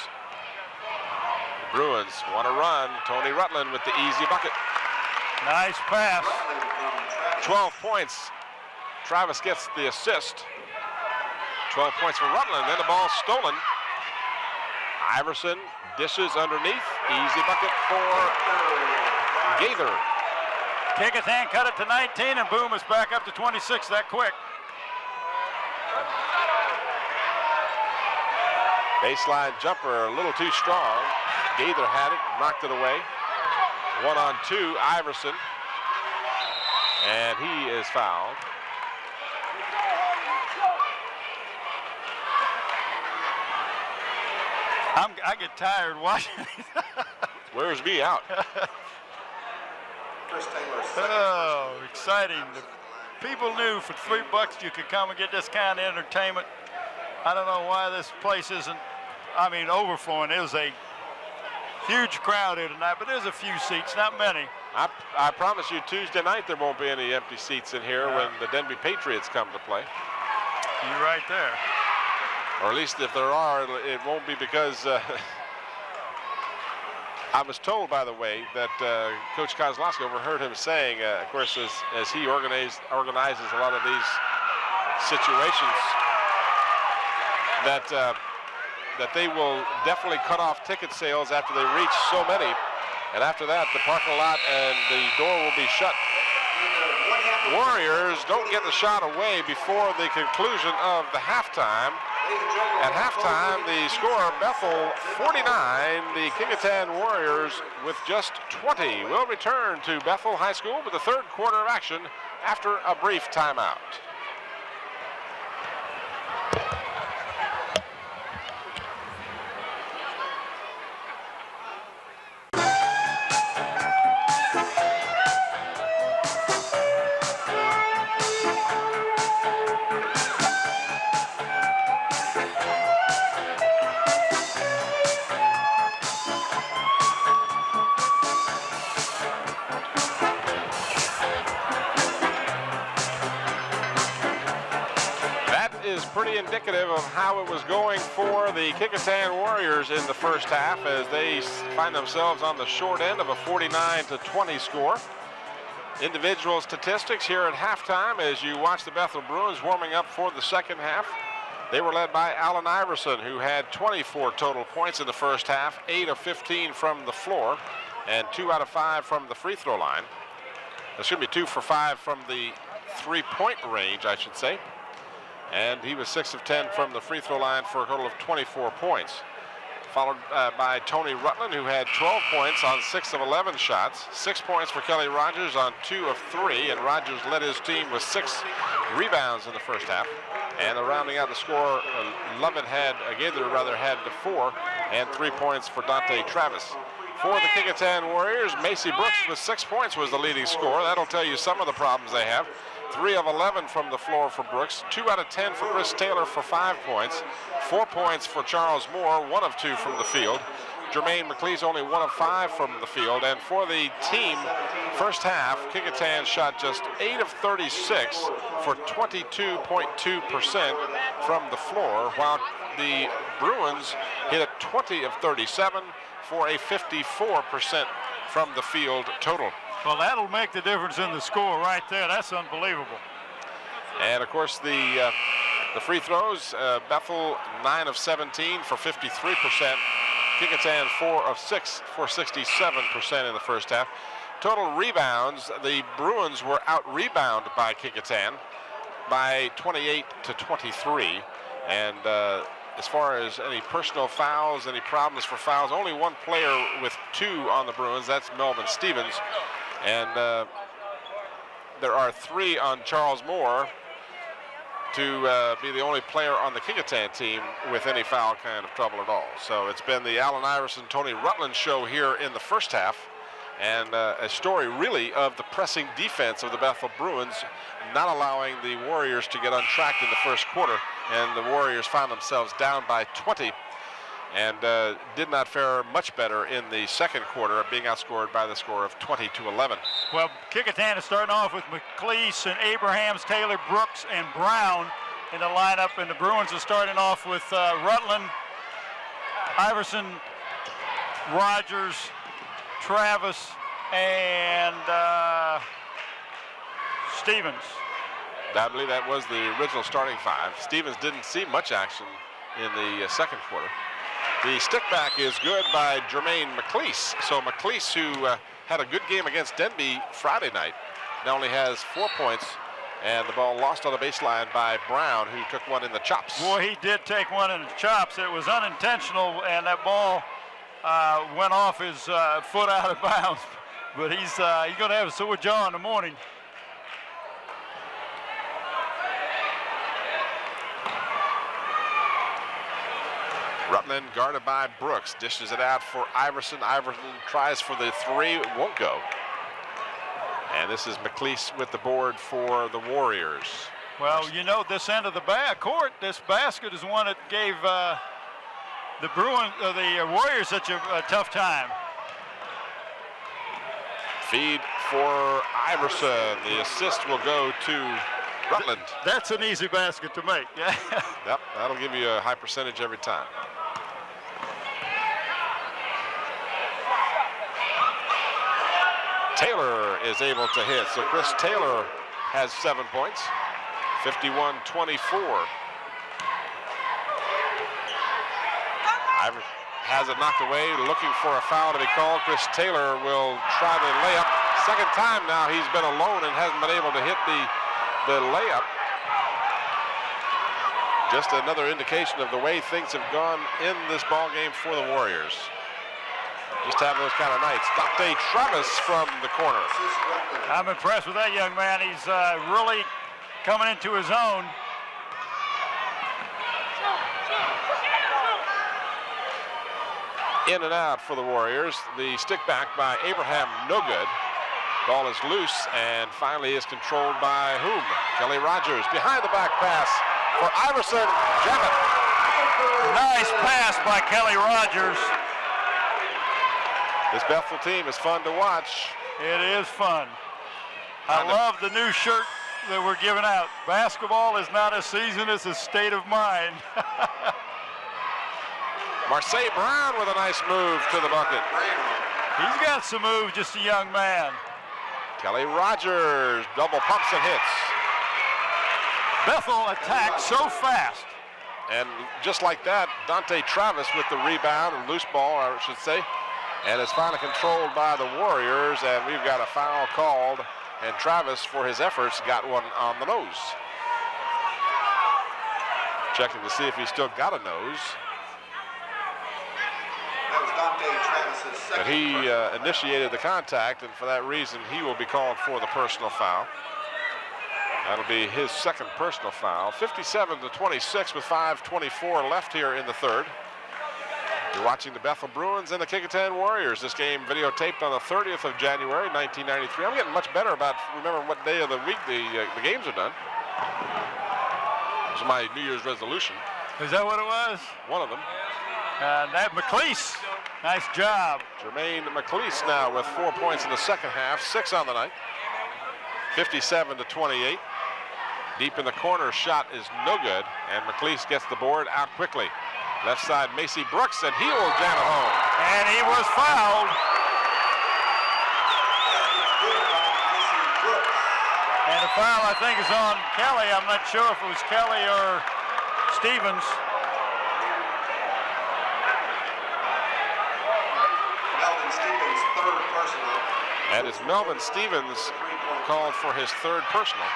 Speaker 2: The Bruins want to run. Tony Rutland with the easy bucket.
Speaker 3: Nice pass.
Speaker 2: 12 points. Travis gets the assist. 12 points for Rutland. Then the ball stolen Iverson dishes underneath. Easy bucket for Gaither.
Speaker 3: Kecoughtan cut it to 19, and boom, it's back up to 26 that quick.
Speaker 2: Baseline jumper a little too strong. Gaither had it, knocked it away. 1-on-2, Iverson. And he is fouled.
Speaker 3: I get tired watching.
Speaker 2: Wears me out.
Speaker 3: Oh, exciting. The people knew for $3 you could come and get this kind of entertainment. I don't know why this place isn't, overflowing. There's a huge crowd here tonight, but there's a few seats, not many.
Speaker 2: I promise you Tuesday night there won't be any empty seats in here when the Denby Patriots come to play.
Speaker 3: You're right there.
Speaker 2: Or at least if there are, it won't be because I was told, by the way, that Coach Kozlowski overheard him saying, of course, as he organizes a lot of these situations, that they will definitely cut off ticket sales after they reach so many. And after that, the parking lot and the door will be shut. Warriors don't get the shot away before the conclusion of the halftime. At halftime, the score, Bethel 49, the Kecoughtan Warriors with just 20. We'll return to Bethel High School with the third quarter of action after a brief timeout. Pretty indicative of how it was going for the Kecoughtan Warriors in the first half as they find themselves on the short end of a 49-20 score. Individual statistics here at halftime as you watch the Bethel Bruins warming up for the second half. They were led by Allen Iverson, who had 24 total points in the first half, 8 of 15 from the floor, and 2 out of 5 from the free throw line. There should be 2 for 5 from the three-point range, I should say. And he was 6 of 10 from the free throw line for a total of 24 points. Followed by Tony Rutland, who had 12 points on 6 of 11 shots. 6 points for Kelly Rogers on 2 of 3, and Rogers led his team with 6 rebounds in the first half. And rounding out the score, Gaither had 4, and 3 points for Dante Travis. For the Kecoughtan Warriors, Macy Brooks with 6 points was the leading scorer. That'll tell you some of the problems they have. 3 of 11 from the floor for Brooks, 2 out of 10 for Chris Taylor for 5 points, 4 points for Charles Moore, 1 of 2 from the field. Jermaine McLeese only 1 of 5 from the field. And for the team, first half, Kecoughtan shot just 8 of 36 for 22.2% from the floor, while the Bruins hit a 20 of 37 for a 54% from the field total.
Speaker 3: Well, that'll make the difference in the score right there. That's unbelievable.
Speaker 2: And of course, the free throws, Bethel 9 of 17 for 53%. Kecoughtan 4 of 6 for 67% in the first half. Total rebounds, the Bruins were out-rebounded by Kecoughtan by 28-23. And as far as any personal fouls, any problems for fouls, only one player with 2 on the Bruins. That's Melvin Stevens. And there are 3 on Charles Moore to be the only player on the Kecoughtan team with any foul kind of trouble at all. So it's been the Allen Iverson, Tony Rutland show here in the first half, and a story really of the pressing defense of the Bethel Bruins, not allowing the Warriors to get untracked in the first quarter, and the Warriors found themselves down by 20 and did not fare much better in the second quarter, being outscored by the score of 20-11.
Speaker 3: Well, Kecoughtan is starting off with McLeese and Abrahams, Taylor, Brooks, and Brown in the lineup, and the Bruins are starting off with Rutland, Iverson, Rogers, Travis, and Stevens.
Speaker 2: I believe that was the original starting 5. Stevens didn't see much action in the second quarter. The stick back is good by Jermaine McLeese. So McLeese, who had a good game against Denby Friday night, now only has 4 points. And the ball lost on the baseline by Brown, who took one in the chops.
Speaker 3: Boy, he did take one in the chops. It was unintentional, and that ball went off his foot out of bounds. But he's going to have a sore jaw in the morning.
Speaker 2: Rutland guarded by Brooks, dishes it out for Iverson. Iverson tries for the three, it won't go. And this is McLeese with the board for the Warriors.
Speaker 3: Well, you know, this end of the court, this basket is one that gave the Warriors such a tough time.
Speaker 2: Feed for Iverson. The assist will go to Rutland.
Speaker 3: That's an easy basket to make.
Speaker 2: Yep, that'll give you a high percentage every time. Taylor is able to hit, so Chris Taylor has 7 points, 51-24. Iverson has it knocked away, looking for a foul to be called. Chris Taylor will try the layup. Second time now he's been alone and hasn't been able to hit the layup. Just another indication of the way things have gone in this ball game for the Warriors. Just having those kind of nights. Dante Travis from the corner.
Speaker 3: I'm impressed with that young man. He's really coming into his own.
Speaker 2: In and out for the Warriors. The stick back by Abraham, no good. Ball is loose and finally is controlled by whom? Kelly Rogers. Behind the back pass for Iverson. Jam it.
Speaker 3: Nice pass by Kelly Rogers.
Speaker 2: This Bethel team is fun to watch.
Speaker 3: It is fun. I love the new shirt that we're giving out. Basketball is not a season, it's a state of mind.
Speaker 2: Marseille Brown with a nice move to the bucket.
Speaker 3: He's got some moves, just a young man.
Speaker 2: Kelly Rogers, double pumps and hits.
Speaker 3: Bethel attacked so fast.
Speaker 2: And just like that, Dante Travis with the rebound, or loose ball, I should say. And it's finally controlled by the Warriors, and we've got a foul called, and Travis, for his efforts, got one on the nose. Checking to see if he's still got a nose.
Speaker 1: That was Dante Travis's second.
Speaker 2: But he initiated the contact, and for that reason, he will be called for the personal foul. That'll be his second personal foul. 57-26 with 5:24 left here in the third. You're watching the Bethel Bruins and the Kecoughtan Warriors. This game videotaped on the 30th of January, 1993. I'm getting much better about remembering what day of the week the games are done. This is my New Year's resolution.
Speaker 3: Is that what it was?
Speaker 2: One of them.
Speaker 3: That McLeese, nice job.
Speaker 2: Jermaine McLeese now with 4 points in the second half, 6 on the night. 57-28. Deep in the corner, shot is no good, and McLeese gets the board out quickly. Left side, Macy Brooks, and he will jam it home.
Speaker 3: And he was fouled. And the foul, I think, is on Kelly. I'm not sure if it was Kelly or Stevens.
Speaker 1: Melvin Stevens, third personal.
Speaker 2: And it's Melvin Stevens called for his third personal.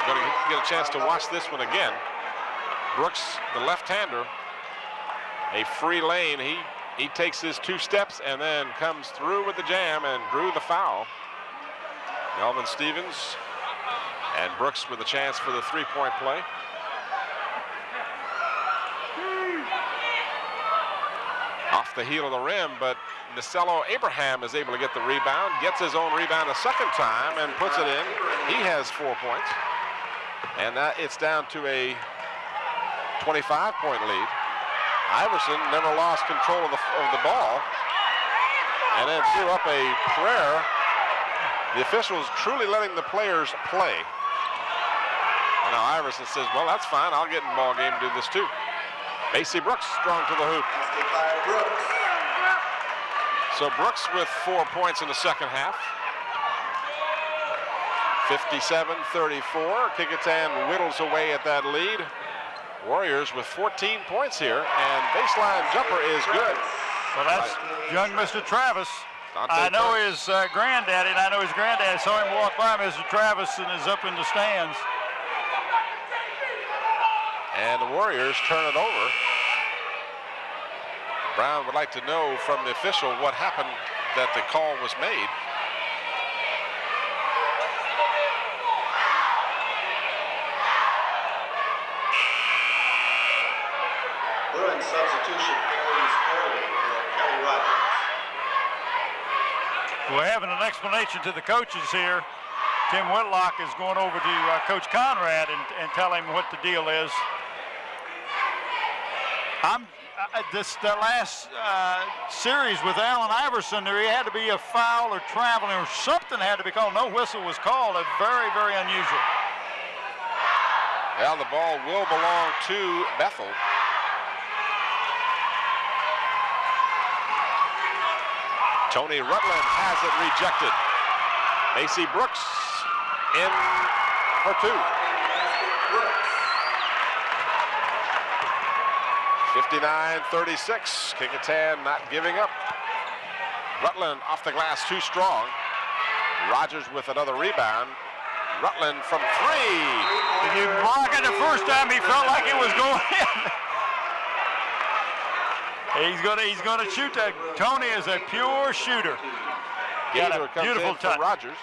Speaker 2: Going to get a chance to watch this one again. Brooks, the left-hander, a free lane. He takes his 2 steps and then comes through with the jam and drew the foul. Melvin Stevens and Brooks with a chance for the 3-point play. Off the heel of the rim, but Nicello Abraham is able to get the rebound, gets his own rebound a second time and puts it in. He has 4 points. And it's down to a 25-point lead. Iverson never lost control of the ball and then threw up a prayer. The officials truly letting the players play. And now Iverson says, well, that's fine. I'll get in the ball game and do this too. Macy Brooks strong to the hoop. So Brooks with 4 points in the second half. 57-34. Kecoughtan whittles away at that lead. Warriors with 14 points here, and baseline jumper is good.
Speaker 3: Well, that's young Mr. Travis. I know his granddaddy, and I know his granddaddy saw him walk by Mr. Travis and is up in the stands.
Speaker 2: And the Warriors turn it over. Brown would like to know from the official what happened that the call was made.
Speaker 1: Bruins substitution Aries Early for Kelly Rogers.
Speaker 3: We're having an explanation to the coaches here. Tim Whitlock is going over to Coach Conrad and tell him what the deal is. The last series with Allen Iverson, there had to be a foul or traveling or something had to be called. No whistle was called. Very, very unusual.
Speaker 2: Well, the ball will belong to Bethel. Tony Rutland has it rejected. Macy Brooks in for two. 59-36. Kecoughtan not giving up. Rutland off the glass too strong. Rogers with another rebound. Rutland from three.
Speaker 3: If you block it the first time, he felt like it was going in. He's gonna shoot that. Tony is a pure shooter. Got a beautiful touch.
Speaker 2: Rogers.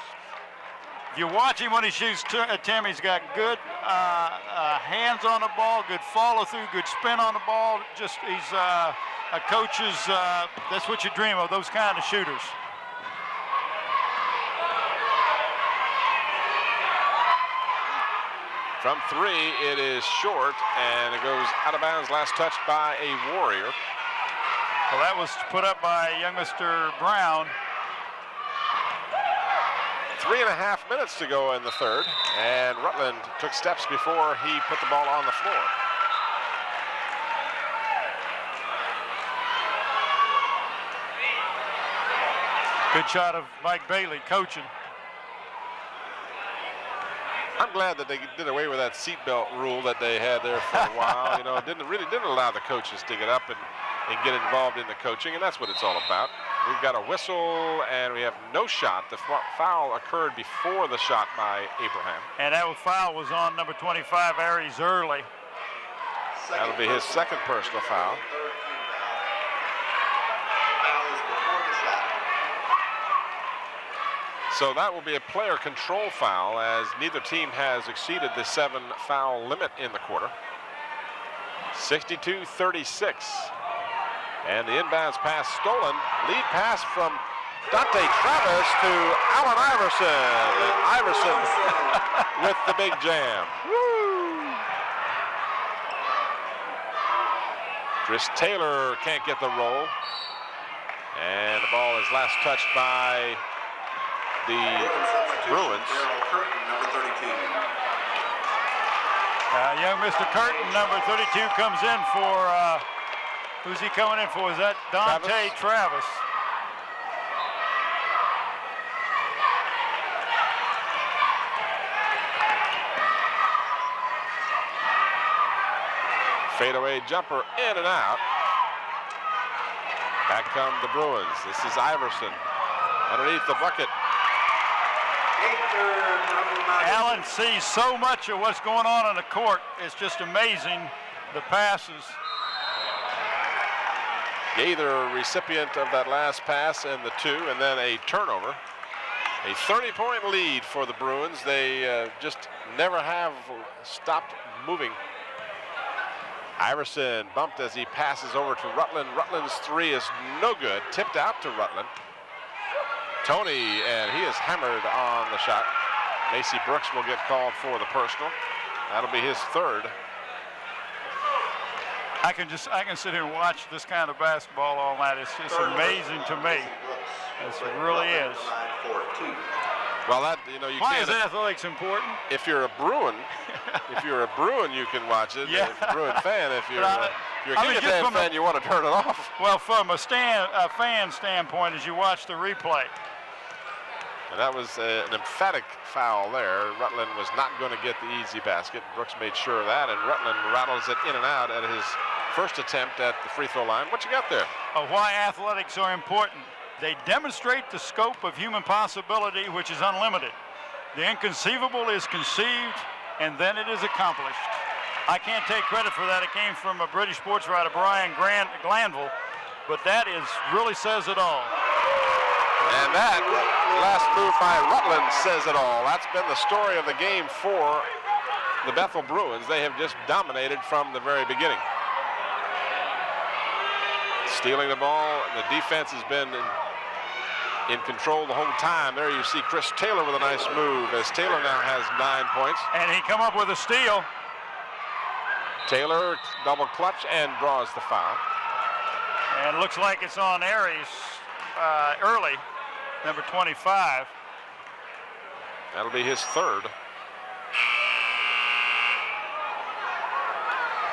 Speaker 3: If you watch him when he shoots, Tim, he's got good hands on the ball, good follow through, good spin on the ball. Just he's a coach's. That's what you dream of, those kind of shooters.
Speaker 2: From three, it is short, and it goes out of bounds. Last touched by a Warrior.
Speaker 3: Well, that was put up by young Mr. Brown.
Speaker 2: 3.5 minutes to go in the third, and Rutland took steps before he put the ball on the floor.
Speaker 3: Good shot of Mike Bailey coaching.
Speaker 2: I'm glad that they did away with that seatbelt rule that they had there for a while. You know, it didn't allow the coaches to get up and get involved in the coaching, and that's what it's all about. We've got a whistle, and we have no shot. The foul occurred before the shot by Abraham.
Speaker 3: And that foul was on number 25, Aries Early.
Speaker 2: That'll be his second personal foul. So that will be a player control foul, as neither team has exceeded the 7-foul limit in the quarter. 62-36. And the inbounds pass stolen. Lead pass from Dante Travis to Allen Iverson. And Iverson with the big jam. Woo! Chris Taylor can't get the roll. And the ball is last touched by the Bruins.
Speaker 1: Number 32.
Speaker 3: Young Mr. Curtin, number 32, comes in for, who's he coming in for? Is that Dante Travis?
Speaker 2: Fadeaway jumper in and out. Back come the Bruins. This is Iverson underneath the bucket.
Speaker 3: Allen sees so much of what's going on the court. It's just amazing, the passes.
Speaker 2: Gaither, recipient of that last pass and the two, and then a turnover. A 30-point lead for the Bruins. They just never have stopped moving. Iverson bumped as he passes over to Rutland. Rutland's three is no good. Tipped out to Rutland. Tony, and he is hammered on the shot. Macy Brooks will get called for the personal. That'll be his third.
Speaker 3: I can sit here and watch this kind of basketball all night. It's just amazing to me. It really is.
Speaker 2: Well, that, you know, you
Speaker 3: Why
Speaker 2: can't.
Speaker 3: is athletics important?
Speaker 2: If you're a Bruin, you can watch it.
Speaker 3: Yeah.
Speaker 2: If you're a Bruin fan, if you're a
Speaker 3: I mean,
Speaker 2: Kecoughtan fan, you want to turn it off.
Speaker 3: Well, from a fan standpoint, as you watch the replay,
Speaker 2: And that was an emphatic foul there. Rutland was not going to get the easy basket. Brooks made sure of that, and Rutland rattles it in and out at his first attempt at the free throw line. What you got there?
Speaker 3: Why athletics are important. They demonstrate the scope of human possibility, which is unlimited. The inconceivable is conceived, and then it is accomplished. I can't take credit for that. It came from a British sports writer, Brian Glanville, but that really says it all.
Speaker 2: And that last move by Rutland says it all. That's been the story of the game for the Bethel Bruins. They have just dominated from the very beginning. Stealing the ball, the defense has been in control the whole time. There you see Chris Taylor with a nice move, as Taylor now has 9 points.
Speaker 3: And he come up with a steal.
Speaker 2: Taylor double clutch and draws the foul.
Speaker 3: And it looks like it's on Aries early, number 25.
Speaker 2: That'll be his third.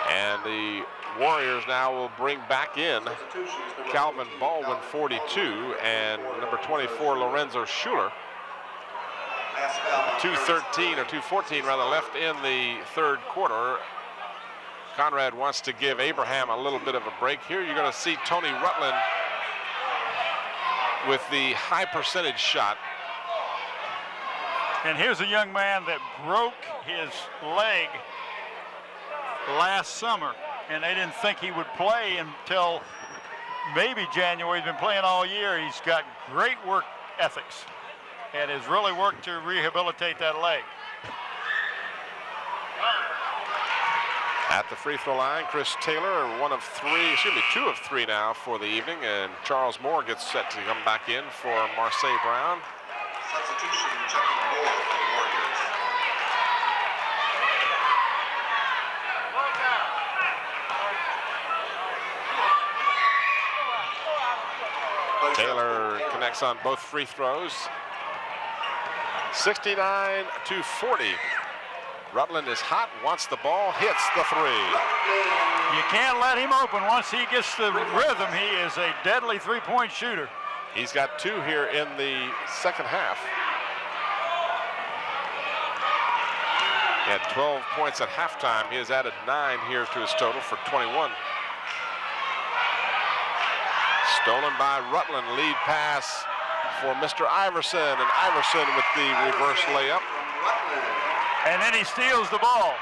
Speaker 2: And the Warriors now will bring back in Calvin Baldwin, 42, and number 24, Lorenzo Schuler. 2:13 or 2:14 rather left in the third quarter. Conrad wants to give Abraham a little bit of a break here. You're going to see Tony Rutland with the high percentage shot.
Speaker 3: And here's a young man that broke his leg last summer, and they didn't think he would play until maybe January. He's been playing all year. He's got great work ethics and has really worked to rehabilitate that leg.
Speaker 2: At the free throw line, Chris Taylor, two of three now for the evening, and Charles Moore gets set to come back in for Marseille Brown.
Speaker 1: Substitution checking the board for the Warriors.
Speaker 2: Taylor connects on both free throws. 69-40. Rutland is hot, wants the ball, hits the three.
Speaker 3: You can't let him open. Once he gets the rhythm, he is a deadly three-point shooter.
Speaker 2: He's got 2 here in the second half. He had 12 points at halftime. He has added 9 here to his total for 21. Stolen by Rutland. Lead pass for Mr. Iverson, and Iverson with the reverse layup.
Speaker 3: And then he steals the ball.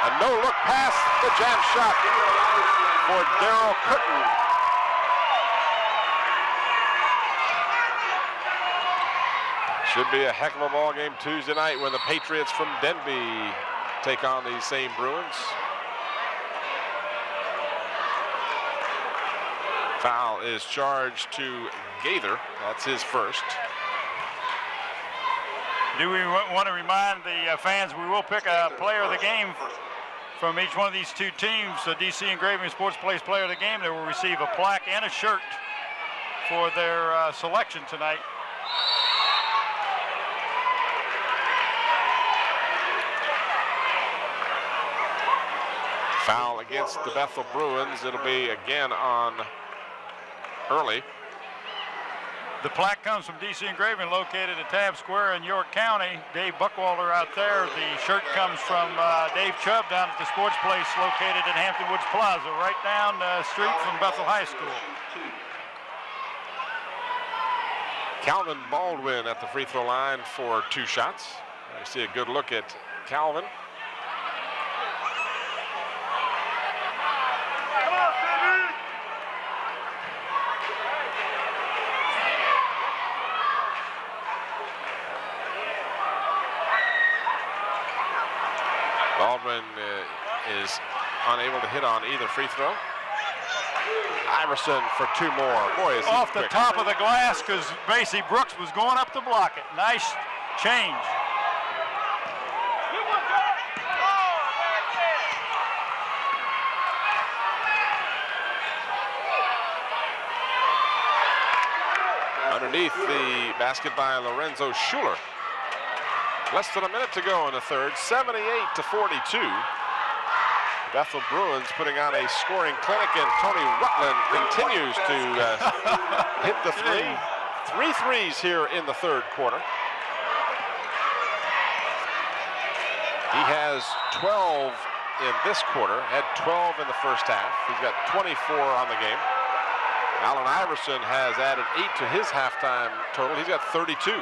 Speaker 2: A no-look pass, the jam shot for Darryl Curtin. Should be a heck of a ball game Tuesday night when the Patriots from Denby take on these same Bruins. Foul is charged to Gaither. That's his first.
Speaker 3: Do we want to remind the fans we will pick a player of the game from each one of these two teams. The DC Engraving Sports Place player of the game. They will receive a plaque and a shirt for their selection tonight.
Speaker 2: Foul against the Bethel Bruins. It'll be again on Early.
Speaker 3: The plaque comes from DC Engraving, located at Tabb Square in York County. Dave Buckwalter out there. The shirt comes from Dave Chubb down at the sports place located at Hampton Woods Plaza, right down the street from Bethel High School.
Speaker 2: Calvin Baldwin at the free throw line for 2 shots. You see a good look at Calvin. Baldwin is unable to hit on either free throw. Iverson for 2 more. Boy, is he
Speaker 3: off the
Speaker 2: quick.
Speaker 3: top of the glass because Macy Brooks was going up to block it. Nice change.
Speaker 2: Underneath the basket by Lorenzo Schuler. Less than a minute to go in the third, 78-42. Bethel Bruins putting on a scoring clinic, and Tony Rutland continues to hit the 3. 3 threes here in the third quarter. He has 12 in this quarter, had 12 in the first half. He's got 24 on the game. Allen Iverson has added 8 to his halftime total. He's got 32.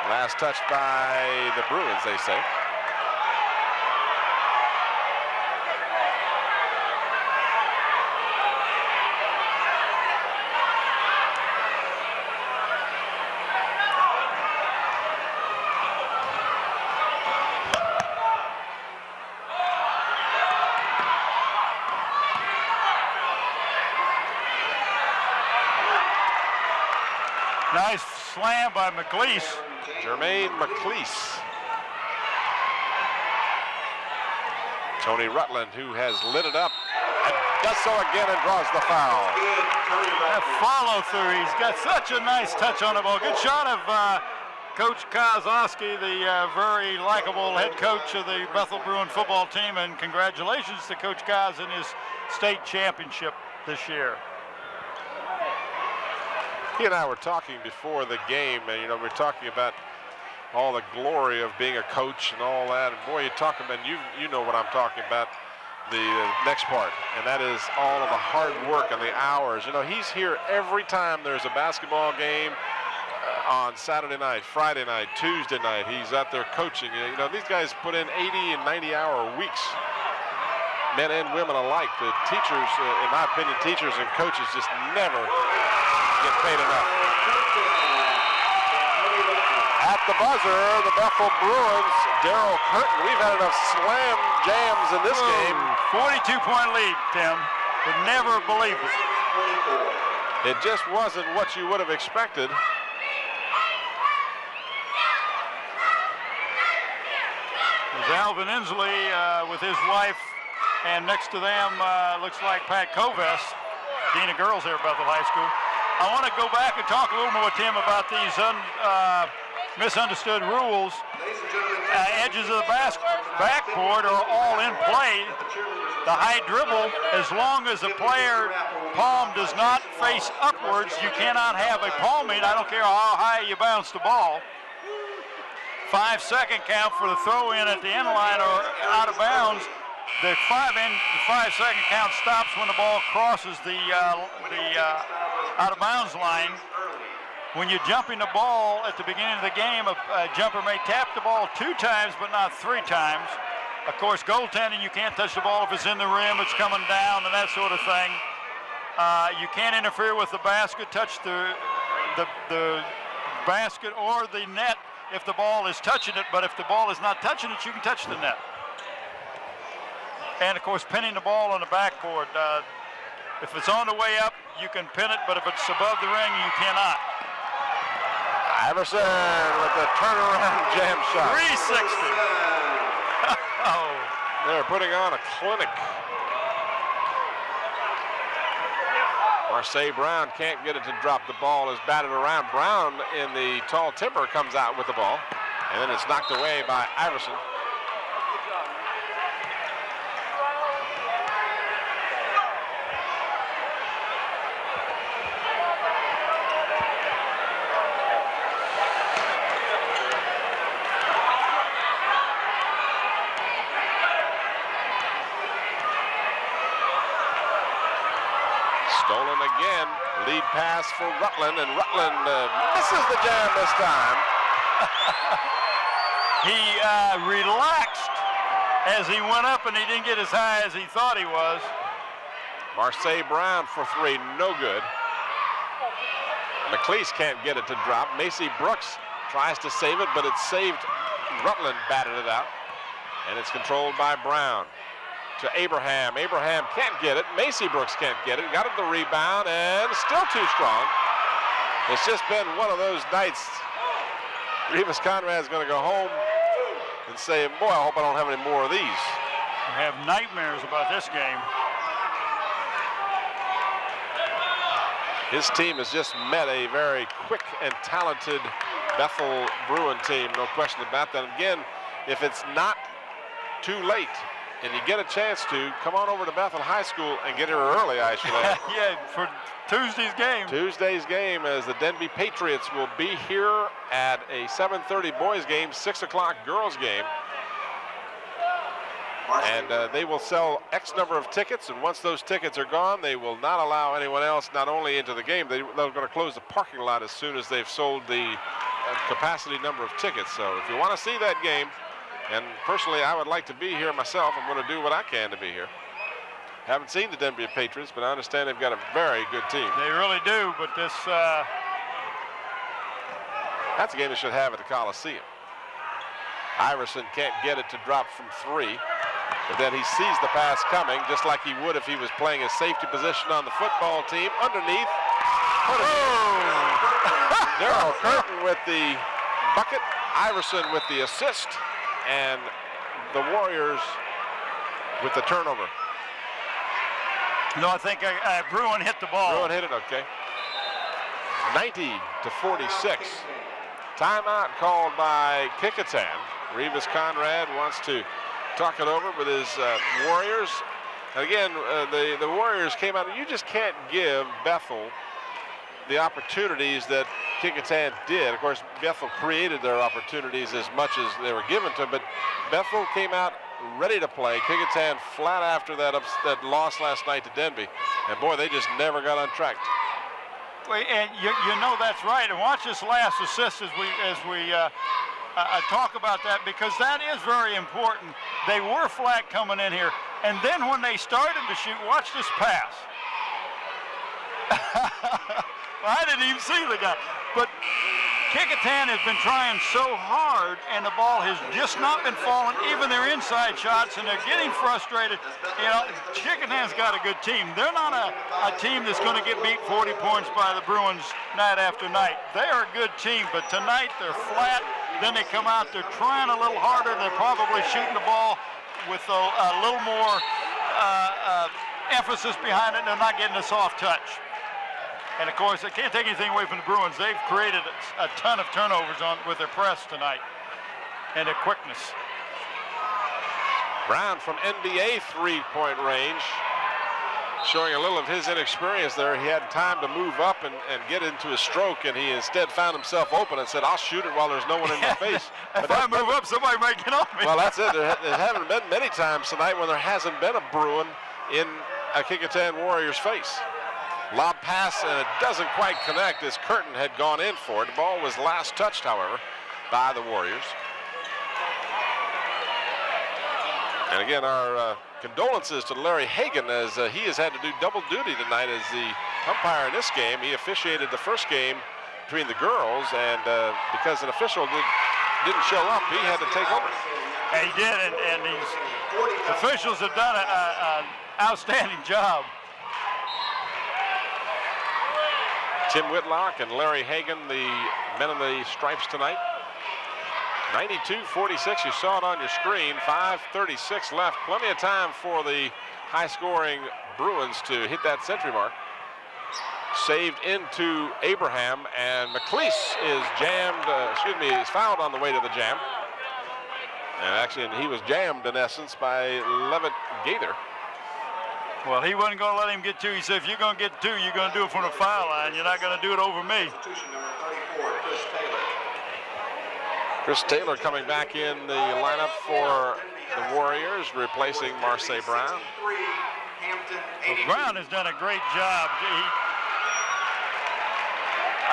Speaker 2: Last touch by the Bruins, they say.
Speaker 3: Nice slam by McLeese.
Speaker 2: Jermaine McLeese. Tony Rutland, who has lit it up and does so again and draws the foul.
Speaker 3: That follow through, he's got such a nice touch on the ball. Good shot of Coach Kozlowski, the very likable head coach of the Bethel Bruin football team, and congratulations to Coach Koz in his state championship this year.
Speaker 2: He and I were talking before the game, and we're talking about all the glory of being a coach and all that. And boy, you're talking about, you know what I'm talking about, the next part, and that is all of the hard work and the hours. He's here every time there's a basketball game on Saturday night, Friday night, Tuesday night. He's out there coaching. These guys put in 80 and 90-hour weeks, men and women alike. The teachers, in my opinion, teachers and coaches just never get paid enough. At the buzzer, the Bethel Bruins, Daryl Curtin. We've had enough slam jams in this game.
Speaker 3: 42-point lead, Tim. Would never believe it.
Speaker 2: It just wasn't what you would have expected.
Speaker 3: There's Alvin Inslee with his wife, and next to them looks like Pat Kovess, Dean of Girls here at Bethel High School. I want to go back and talk a little more with Tim about these misunderstood rules. Edges of the backboard are all in play. The high dribble, as long as the player palm does not face upwards, you cannot have a palming. I don't care how high you bounce the ball. 5-second count for the throw in at the end line or out of bounds. The 5-second count stops when the ball crosses the out of bounds line. When you're jumping the ball at the beginning of the game, a jumper may tap the ball 2 times, but not 3 times. Of course, goaltending, you can't touch the ball if it's in the rim, it's coming down, and that sort of thing. You can't interfere with the basket, touch the basket or the net if the ball is touching it, but if the ball is not touching it, you can touch the net. And of course, pinning the ball on the backboard. If it's on the way up, you can pin it, but if it's above the ring, you cannot.
Speaker 2: Iverson with the turnaround jam shot.
Speaker 3: 360. Oh.
Speaker 2: They're putting on a clinic. Marseille Brown can't get it to drop. The ball is batted around. Brown in the tall timber comes out with the ball, and then it's knocked away by Iverson. Stolen again, lead pass for Rutland, and Rutland misses the jam this time.
Speaker 3: He relaxed as he went up, and he didn't get as high as he thought he was.
Speaker 2: Marseille Brown for 3, no good. McLeese can't get it to drop. Macy Brooks tries to save it, but it's saved. Rutland batted it out, and it's controlled by Brown. To Abraham. Abraham can't get it. Macy Brooks can't get it. Got it the rebound, and still too strong. It's just been one of those nights. Revis Conrad's going to go home and say, boy, I hope I don't have any more of these.
Speaker 3: I have nightmares about this game.
Speaker 2: His team has just met a very quick and talented Bethel Bruin team, no question about that. Again, if it's not too late, and you get a chance to, come on over to Bethel High School and get here early, I should add.
Speaker 3: Yeah, for Tuesday's game.
Speaker 2: Tuesday's game, as the Denby Patriots will be here at a 7:30 boys game, 6 o'clock girls game. And they will sell X number of tickets, and once those tickets are gone, they will not allow anyone else not only into the game, they're going to close the parking lot as soon as they've sold the capacity number of tickets. So if you want to see that game, and personally I would like to be here myself, I'm going to do what I can to be here. Haven't seen the Denby Patriots, but I understand they've got a very good team.
Speaker 3: They really do, but this...
Speaker 2: That's a game they should have at the Coliseum. Iverson can't get it to drop from 3, but then he sees the pass coming, just like he would if he was playing a safety position on the football team. Underneath. Daryl Curtin with the bucket, Iverson with the assist, and the Warriors with the turnover.
Speaker 3: No, I think Bruin hit the ball.
Speaker 2: Bruin hit it, okay. 90-46. Timeout called by Kecoughtan. Revis Conrad wants to talk it over with his Warriors. And again, the Warriors came out. You just can't give Bethel the opportunities that Kecoughtan did. Of course, Bethel created their opportunities as much as they were given to them, but Bethel came out ready to play. Kecoughtan flat after that loss last night to Denby. And boy, they just never got on track.
Speaker 3: And you know that's right. And watch this last assist as we talk about that, because that is very important. They were flat coming in here, and then when they started to shoot, watch this pass. Well, I didn't even see the guy, but Kecoughtan has been trying so hard, and the ball has just not been falling, even their inside shots, and they're getting frustrated. You know, Kecoughtan's got a good team. They're not a team that's going to get beat 40 points by the Bruins night after night. They are a good team, but tonight they're flat. Then they come out, they're trying a little harder. They're probably shooting the ball with a little more emphasis behind it, and they're not getting a soft touch. And of course, I can't take anything away from the Bruins. They've created a ton of turnovers with their press tonight and their quickness.
Speaker 2: Brown from NBA three-point range, showing a little of his inexperience there. He had time to move up and get into a stroke, and he instead found himself open and said, I'll shoot it while there's no one in my face.
Speaker 3: If I move up, somebody might get on me.
Speaker 2: Well, that's it. There haven't been many times tonight when there hasn't been a Bruin in a Kecoughtan Warriors face. Lob pass, and it doesn't quite connect as Curtin had gone in for it. The ball was last touched, however, by the Warriors. And again, our condolences to Larry Hagan, as he has had to do double duty tonight as the umpire in this game. He officiated the first game between the girls, and because an official didn't show up, he had to take over.
Speaker 3: He did, and these officials have done an outstanding job.
Speaker 2: Tim Whitlock and Larry Hagan, the men in the stripes tonight. 92-46, you saw it on your screen. 5:36 left. Plenty of time for the high-scoring Bruins to hit that century mark. Saved into Abraham, and McLeese is is fouled on the way to the jam. And actually, he was jammed, in essence, by Levitt Gaither.
Speaker 3: Well, he wasn't going to let him get 2. He said, if you're going to get 2, you're going to do it from the foul line. You're not going to do it over me.
Speaker 2: Chris Taylor coming back in the lineup for the Warriors, replacing Marseille Brown.
Speaker 3: Well, Brown has done a great job.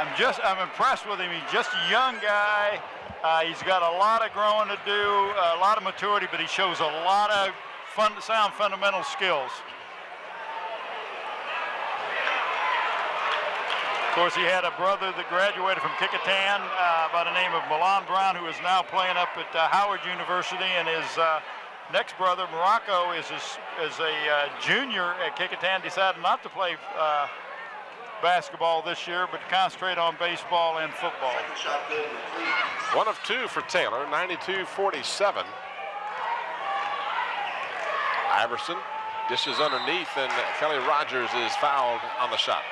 Speaker 3: I'm impressed with him. He's just a young guy. He's got a lot of growing to do, a lot of maturity, but he shows a lot of sound fundamental skills. Of course, he had a brother that graduated from Kecoughtan by the name of Milan Brown, who is now playing up at Howard University, and his next brother, Morocco, is a junior at Kecoughtan. Decided not to play basketball this year, but to concentrate on baseball and football.
Speaker 2: 1 of 2 for Taylor, 92-47. Iverson dishes underneath, and Kelly Rogers is fouled on the shot.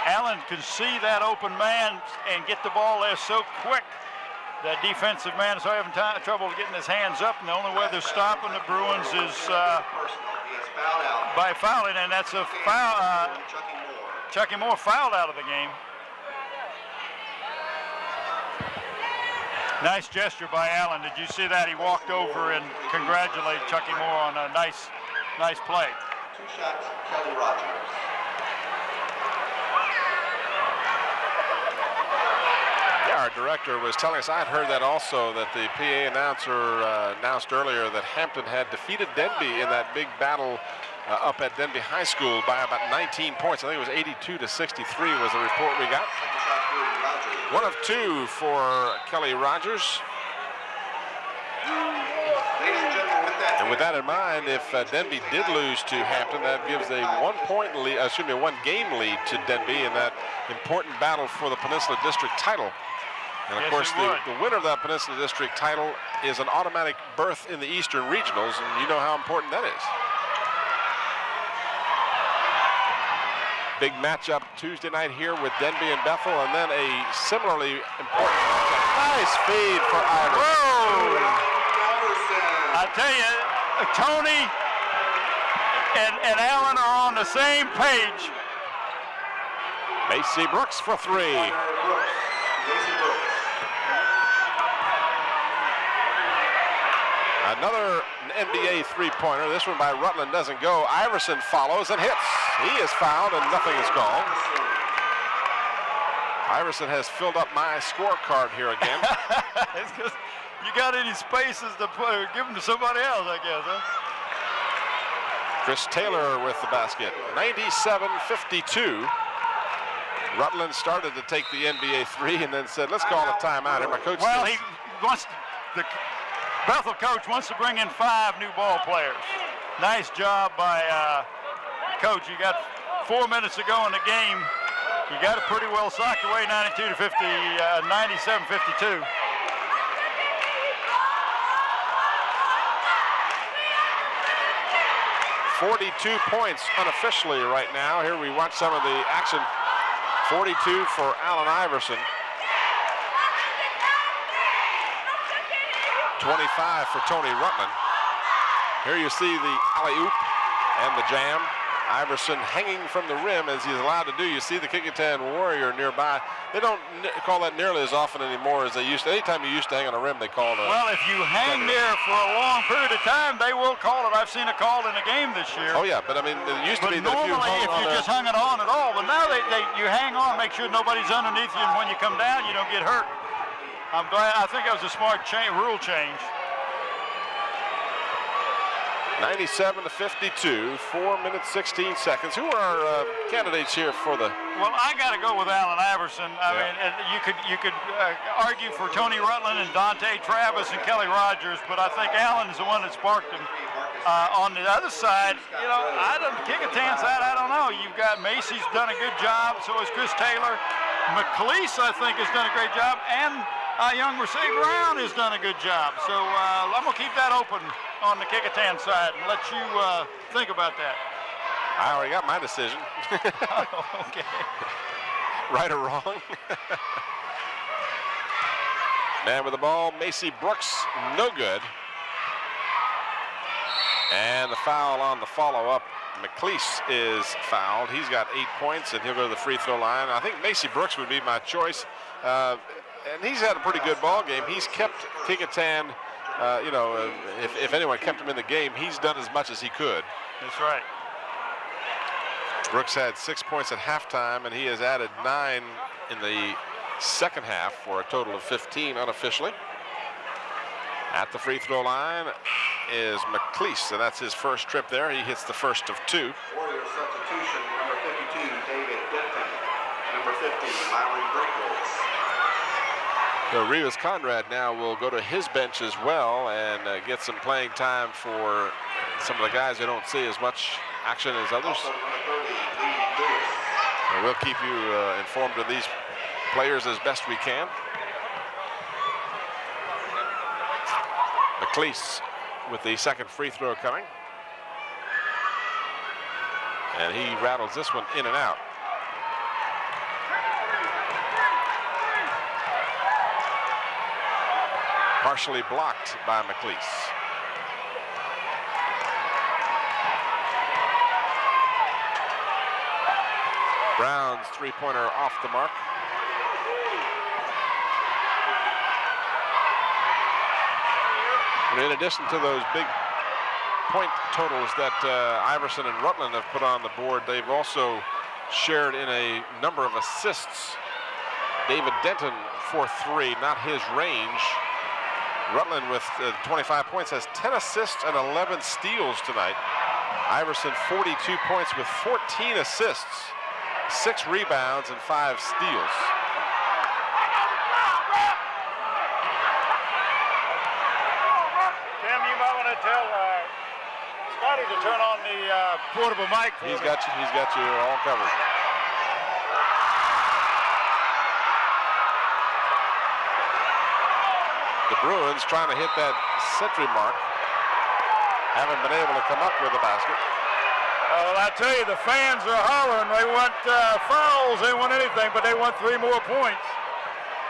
Speaker 3: Allen can see that open man and get the ball there so quick. The defensive man is having trouble getting his hands up, and the only way they're stopping the Bruins is by fouling, and that's a foul. Chucky Moore fouled out of the game. Nice gesture by Allen. Did you see that? He walked over and congratulated Chucky Moore on a nice play.
Speaker 1: 2 shots, Kelly Rogers.
Speaker 2: Yeah, our director was telling us, I had heard that also, that the PA announcer announced earlier that Hampton had defeated Denby in that big battle up at Denby High School by about 19 points. I think it was 82-63 was the report we got. 1 of 2 for Kelly Rogers. And with that in mind, if Denby did lose to Hampton, that gives a 1-game lead to Denby in that important battle for the Peninsula District title. And of course, the winner of that Peninsula District title is an automatic berth in the Eastern Regionals, and you know how important that is. Big matchup Tuesday night here with Denby and Bethel, and then a similarly important matchup. Nice feed for Iverson.
Speaker 3: I tell you, Tony and Allen are on the same page.
Speaker 2: Macy Brooks for 3. Another NBA three-pointer. This one by Rutland doesn't go. Iverson follows and hits. He is fouled and nothing is called. Iverson has filled up my scorecard here again.
Speaker 3: It's because you got any spaces to play, give them to somebody else, I guess, huh?
Speaker 2: Chris Taylor with the basket. 97-52. Rutland started to take the NBA three and then said, let's call a timeout here. My coach
Speaker 3: the Bethel coach wants to bring in 5 new ball players. Nice job by coach. You got 4 minutes to go in the game. You got it pretty well socked away, 97-52.
Speaker 2: 42 points unofficially right now. Here we watch some of the action. 42 for Allen Iverson. 25 for Tony Rutland. Here you see the alley-oop and the jam. Iverson hanging from the rim as he's allowed to do. You see the Kecoughtan Warrior nearby. They don't call that nearly as often anymore as they used to. Anytime you used to hang on a rim, they called it.
Speaker 3: Well, if you hang there for a long period of time, they will call it. I've seen it called in a game this year.
Speaker 2: Oh, yeah, but I mean, it used to be that
Speaker 3: normally, if you just hung it on at all, but now you hang on, make sure nobody's underneath you, and when you come down, you don't get hurt. I'm glad. I think that was a smart rule change.
Speaker 2: 97-52, 4 minutes, 16 seconds. Who are our candidates here for the?
Speaker 3: Well, I got to go with Allen Iverson. I mean, you could argue for Tony Rutland and Dante Travis and Kelly Rogers, but I think Allen is the one that sparked him. On the other side, you know, Kecoughtan side, I don't know. You've got Macy's done a good job, so has Chris Taylor. McLeese, I think, has done a great job, and young Mercedes Brown has done a good job. So I'm going to keep that open on the Kecoughtan side and let you think about that.
Speaker 2: I already got my decision.
Speaker 3: Oh, okay.
Speaker 2: Right or wrong? Man with the ball, Macy Brooks, no good. And the foul on the follow-up. McLeese is fouled. He's got 8 points, and he'll go to the free throw line. I think Macy Brooks would be my choice. And he's had a pretty good ball game. He's kept Kecoughtan, if anyone kept him in the game, he's done as much as he could.
Speaker 3: That's right.
Speaker 2: Brooks had 6 points at halftime, and he has added 9 in the second half for a total of 15 unofficially. At the free throw line is McLeese, and that's his first trip there. He hits the first of 2.
Speaker 1: Warrior substitution, number 52, David Denton. Number 50, Myron Brinkles.
Speaker 2: So Rivas Conrad now will go to his bench as well and get some playing time for some of the guys who don't see as much action as others.
Speaker 1: Also, number 30, Lee Lewis.
Speaker 2: And we'll keep you informed of these players as best we can. McLeese with the second free throw coming. And he rattles this one in and out. partially blocked by McLeese. Brown's three-pointer off the mark. And in addition to those big point totals that Iverson and Rutland have put on the board, they've also shared in a number of assists. David Denton for 3, not his range. Rutland with 25 points has 10 assists and 11 steals tonight. Iverson 42 points with 14 assists, 6 rebounds and 5 steals.
Speaker 3: Tim, you might want to tell Scotty to turn on the portable mic.
Speaker 2: He's got you all covered. The Bruins trying to hit that century mark. Haven't been able to come up with a basket.
Speaker 3: Well, I tell you, the fans are hollering. They want fouls. They want anything, but they want 3 more points.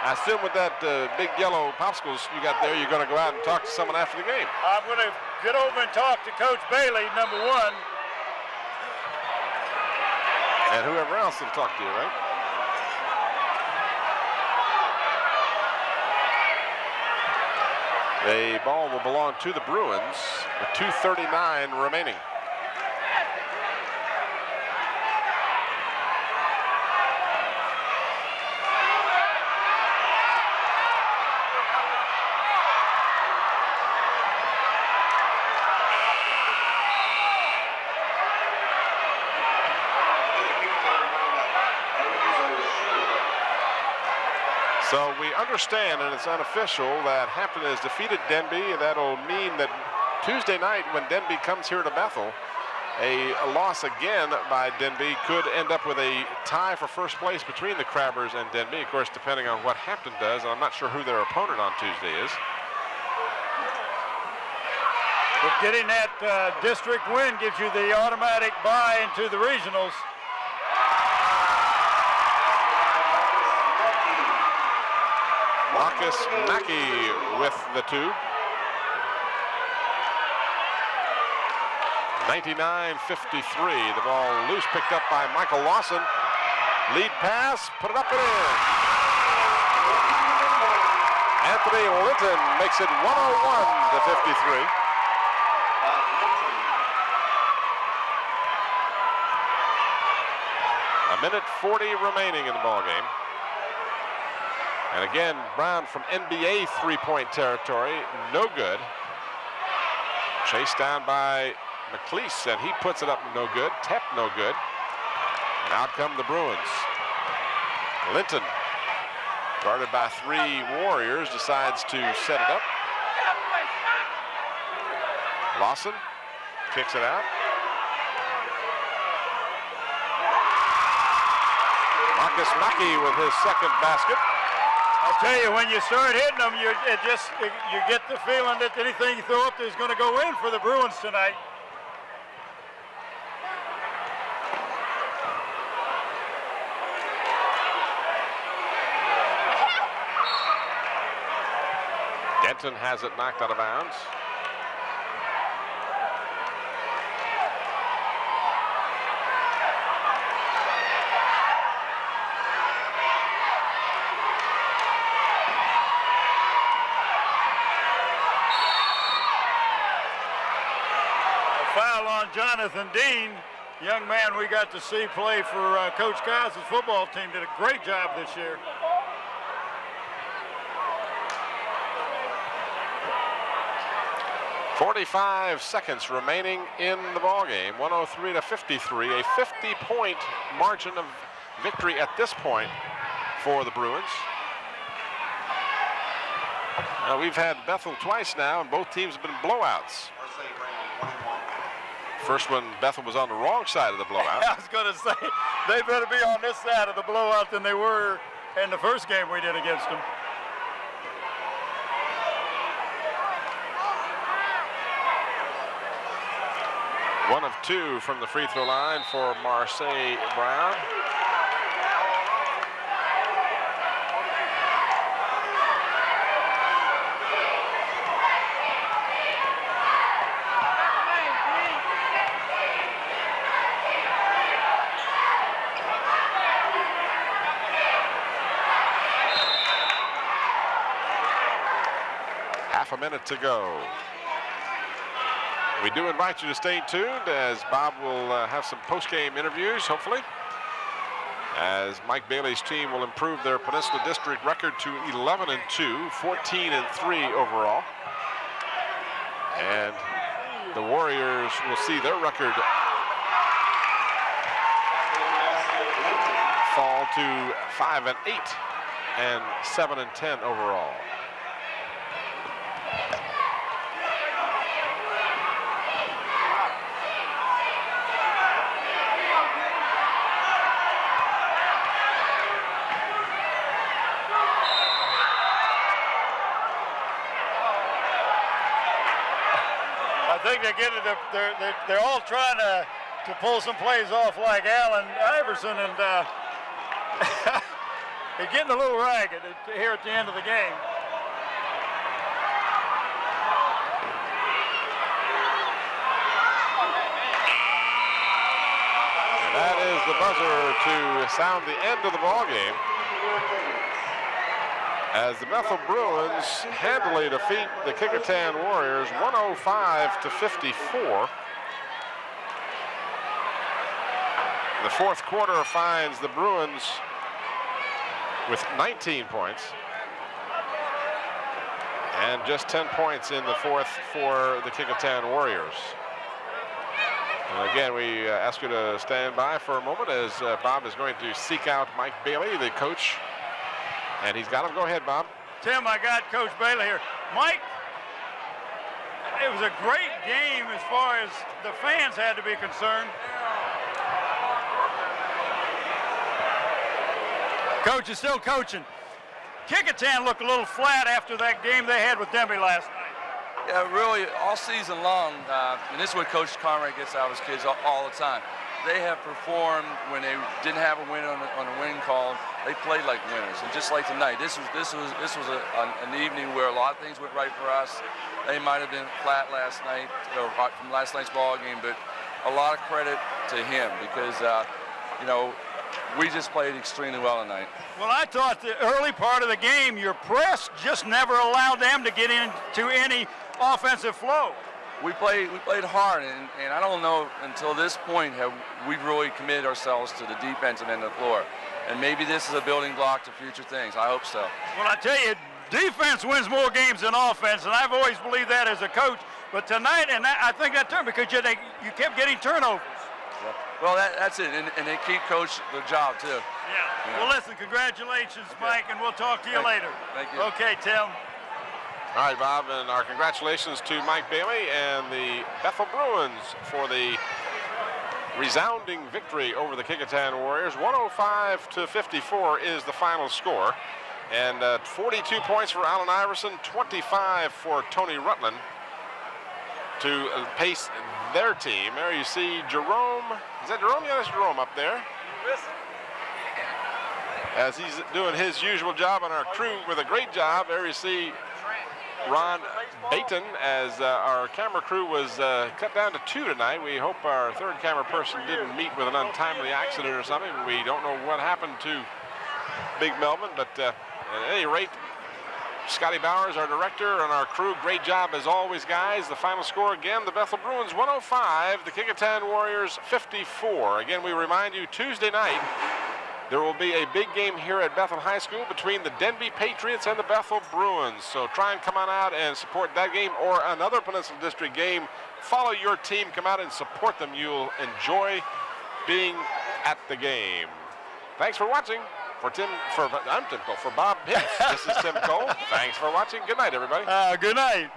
Speaker 2: I assume with that big yellow popsicles you got there, you're going to go out and talk to someone after the game.
Speaker 3: I'm going to get over and talk to Coach Bailey, number 1.
Speaker 2: And whoever else will talk to you, right? The ball will belong to the Bruins with 2:39 remaining. So we understand, and it's unofficial, that Hampton has defeated Denby. That'll mean that Tuesday night, when Denby comes here to Bethel, a loss again by Denby could end up with a tie for first place between the Crabbers and Denby, of course, depending on what Hampton does. And I'm not sure who their opponent on Tuesday is.
Speaker 3: But getting that district win gives you the automatic bye into the regionals.
Speaker 2: Marcus Mackey with the 2. 99-53. The ball loose, picked up by Michael Lawson. Lead pass, put it up and in. Anthony Linton makes it 101-53. A minute 40 remaining in the ball game. And again, Brown from NBA three-point territory, no good. Chased down by McLeese, and he puts it up no good. Tep no good. And out come the Bruins. Linton, guarded by 3 Warriors, decides to set it up. Lawson kicks it out. Marcus Mackey with his second basket.
Speaker 3: I'll tell you, when you start hitting them, you get the feeling that anything you throw up there is going to go in for the Bruins tonight.
Speaker 2: Denton has it knocked out of bounds.
Speaker 3: Foul on Jonathan Dean, young man we got to see play for Coach Kaz's football team. Did a great job this year.
Speaker 2: .45 seconds remaining in the ball game. 103-53, a 50-point margin of victory at this point for the Bruins. Now, we've had Bethel twice now, and both teams have been blowouts. First one, Bethel was on the wrong side of the blowout.
Speaker 3: I was going to say, they better be on this side of the blowout than they were in the first game we did against them.
Speaker 2: One of 2 from the free throw line for Marseille Brown. minute to go. We do invite you to stay tuned as Bob will have some post-game interviews, hopefully, as Mike Bailey's team will improve their Peninsula District record to 11-2, 14-3 overall. And the Warriors will see their record fall to 5-8 and 7-10 overall.
Speaker 3: I think they're getting they're all trying to pull some plays off like Allen Iverson, and they're getting a little ragged here at the end of the game.
Speaker 2: And that is the buzzer to sound the end of the ball game, as the Bethel Bruins handily defeat the Kecoughtan Warriors 105-54. The fourth quarter finds the Bruins with 19 points and just 10 points in the fourth for the Kecoughtan Warriors. And again, we ask you to stand by for a moment as Bob is going to seek out Mike Bailey, the coach. And he's got him. Go ahead, Bob.
Speaker 3: Tim, I got Coach Bailey here. Mike, it was a great game as far as the fans had to be concerned. Coach is still coaching. Kecoughtan looked a little flat after that game they had with Denby last night.
Speaker 4: Yeah, really, all season long, and this is what Coach Conrad gets out of his kids all the time. They have performed when they didn't have a win on a win call. They played like winners, and just like tonight, this was an evening where a lot of things went right for us. They might have been flat last night, or from last night's ball game, but a lot of credit to him because you know, we just played extremely well tonight.
Speaker 3: Well, I thought the early part of the game, your press just never allowed them to get into any offensive flow.
Speaker 4: We played hard, and I don't know until this point have we really committed ourselves to the defensive end of the floor. And maybe this is a building block to future things. I hope so.
Speaker 3: Well, I tell you, defense wins more games than offense, and I've always believed that as a coach. But tonight, and I think that too, because you kept getting turnovers.
Speaker 4: Yeah. Well, that's it, and they keep coach the job too.
Speaker 3: Yeah. Well, listen, congratulations, Mike, and we'll talk to you later.
Speaker 4: Thank you.
Speaker 3: Okay, Tim.
Speaker 2: All right, Bob, and our congratulations to Mike Bailey and the Bethel Bruins for the resounding victory over the Kecoughtan Warriors. 105-54 is the final score. And 42 points for Allen Iverson, 25 for Tony Rutland to pace their team. There you see Jerome. Is that Jerome? Yeah, that's Jerome up there. As he's doing his usual job on our crew with a great job. There you see Ron Baton, as our camera crew was cut down to 2 tonight. We hope our third camera person didn't meet with an untimely accident or something. We don't know what happened to Big Melvin, but at any rate, Scotty Bowers, our director, and our crew, great job as always, guys. The final score again, the Bethel Bruins 105, the Kecoughtan Warriors 54. Again, we remind you, Tuesday night, there will be a big game here at Bethel High School between the Denby Patriots and the Bethel Bruins. So try and come on out and support that game or another Peninsula District game. Follow your team, come out and support them. You'll enjoy being at the game. Thanks for watching. I'm Tim Cole. For Bob Hicks, this is Tim Cole. Thanks for watching. Good night, everybody.
Speaker 3: Good night.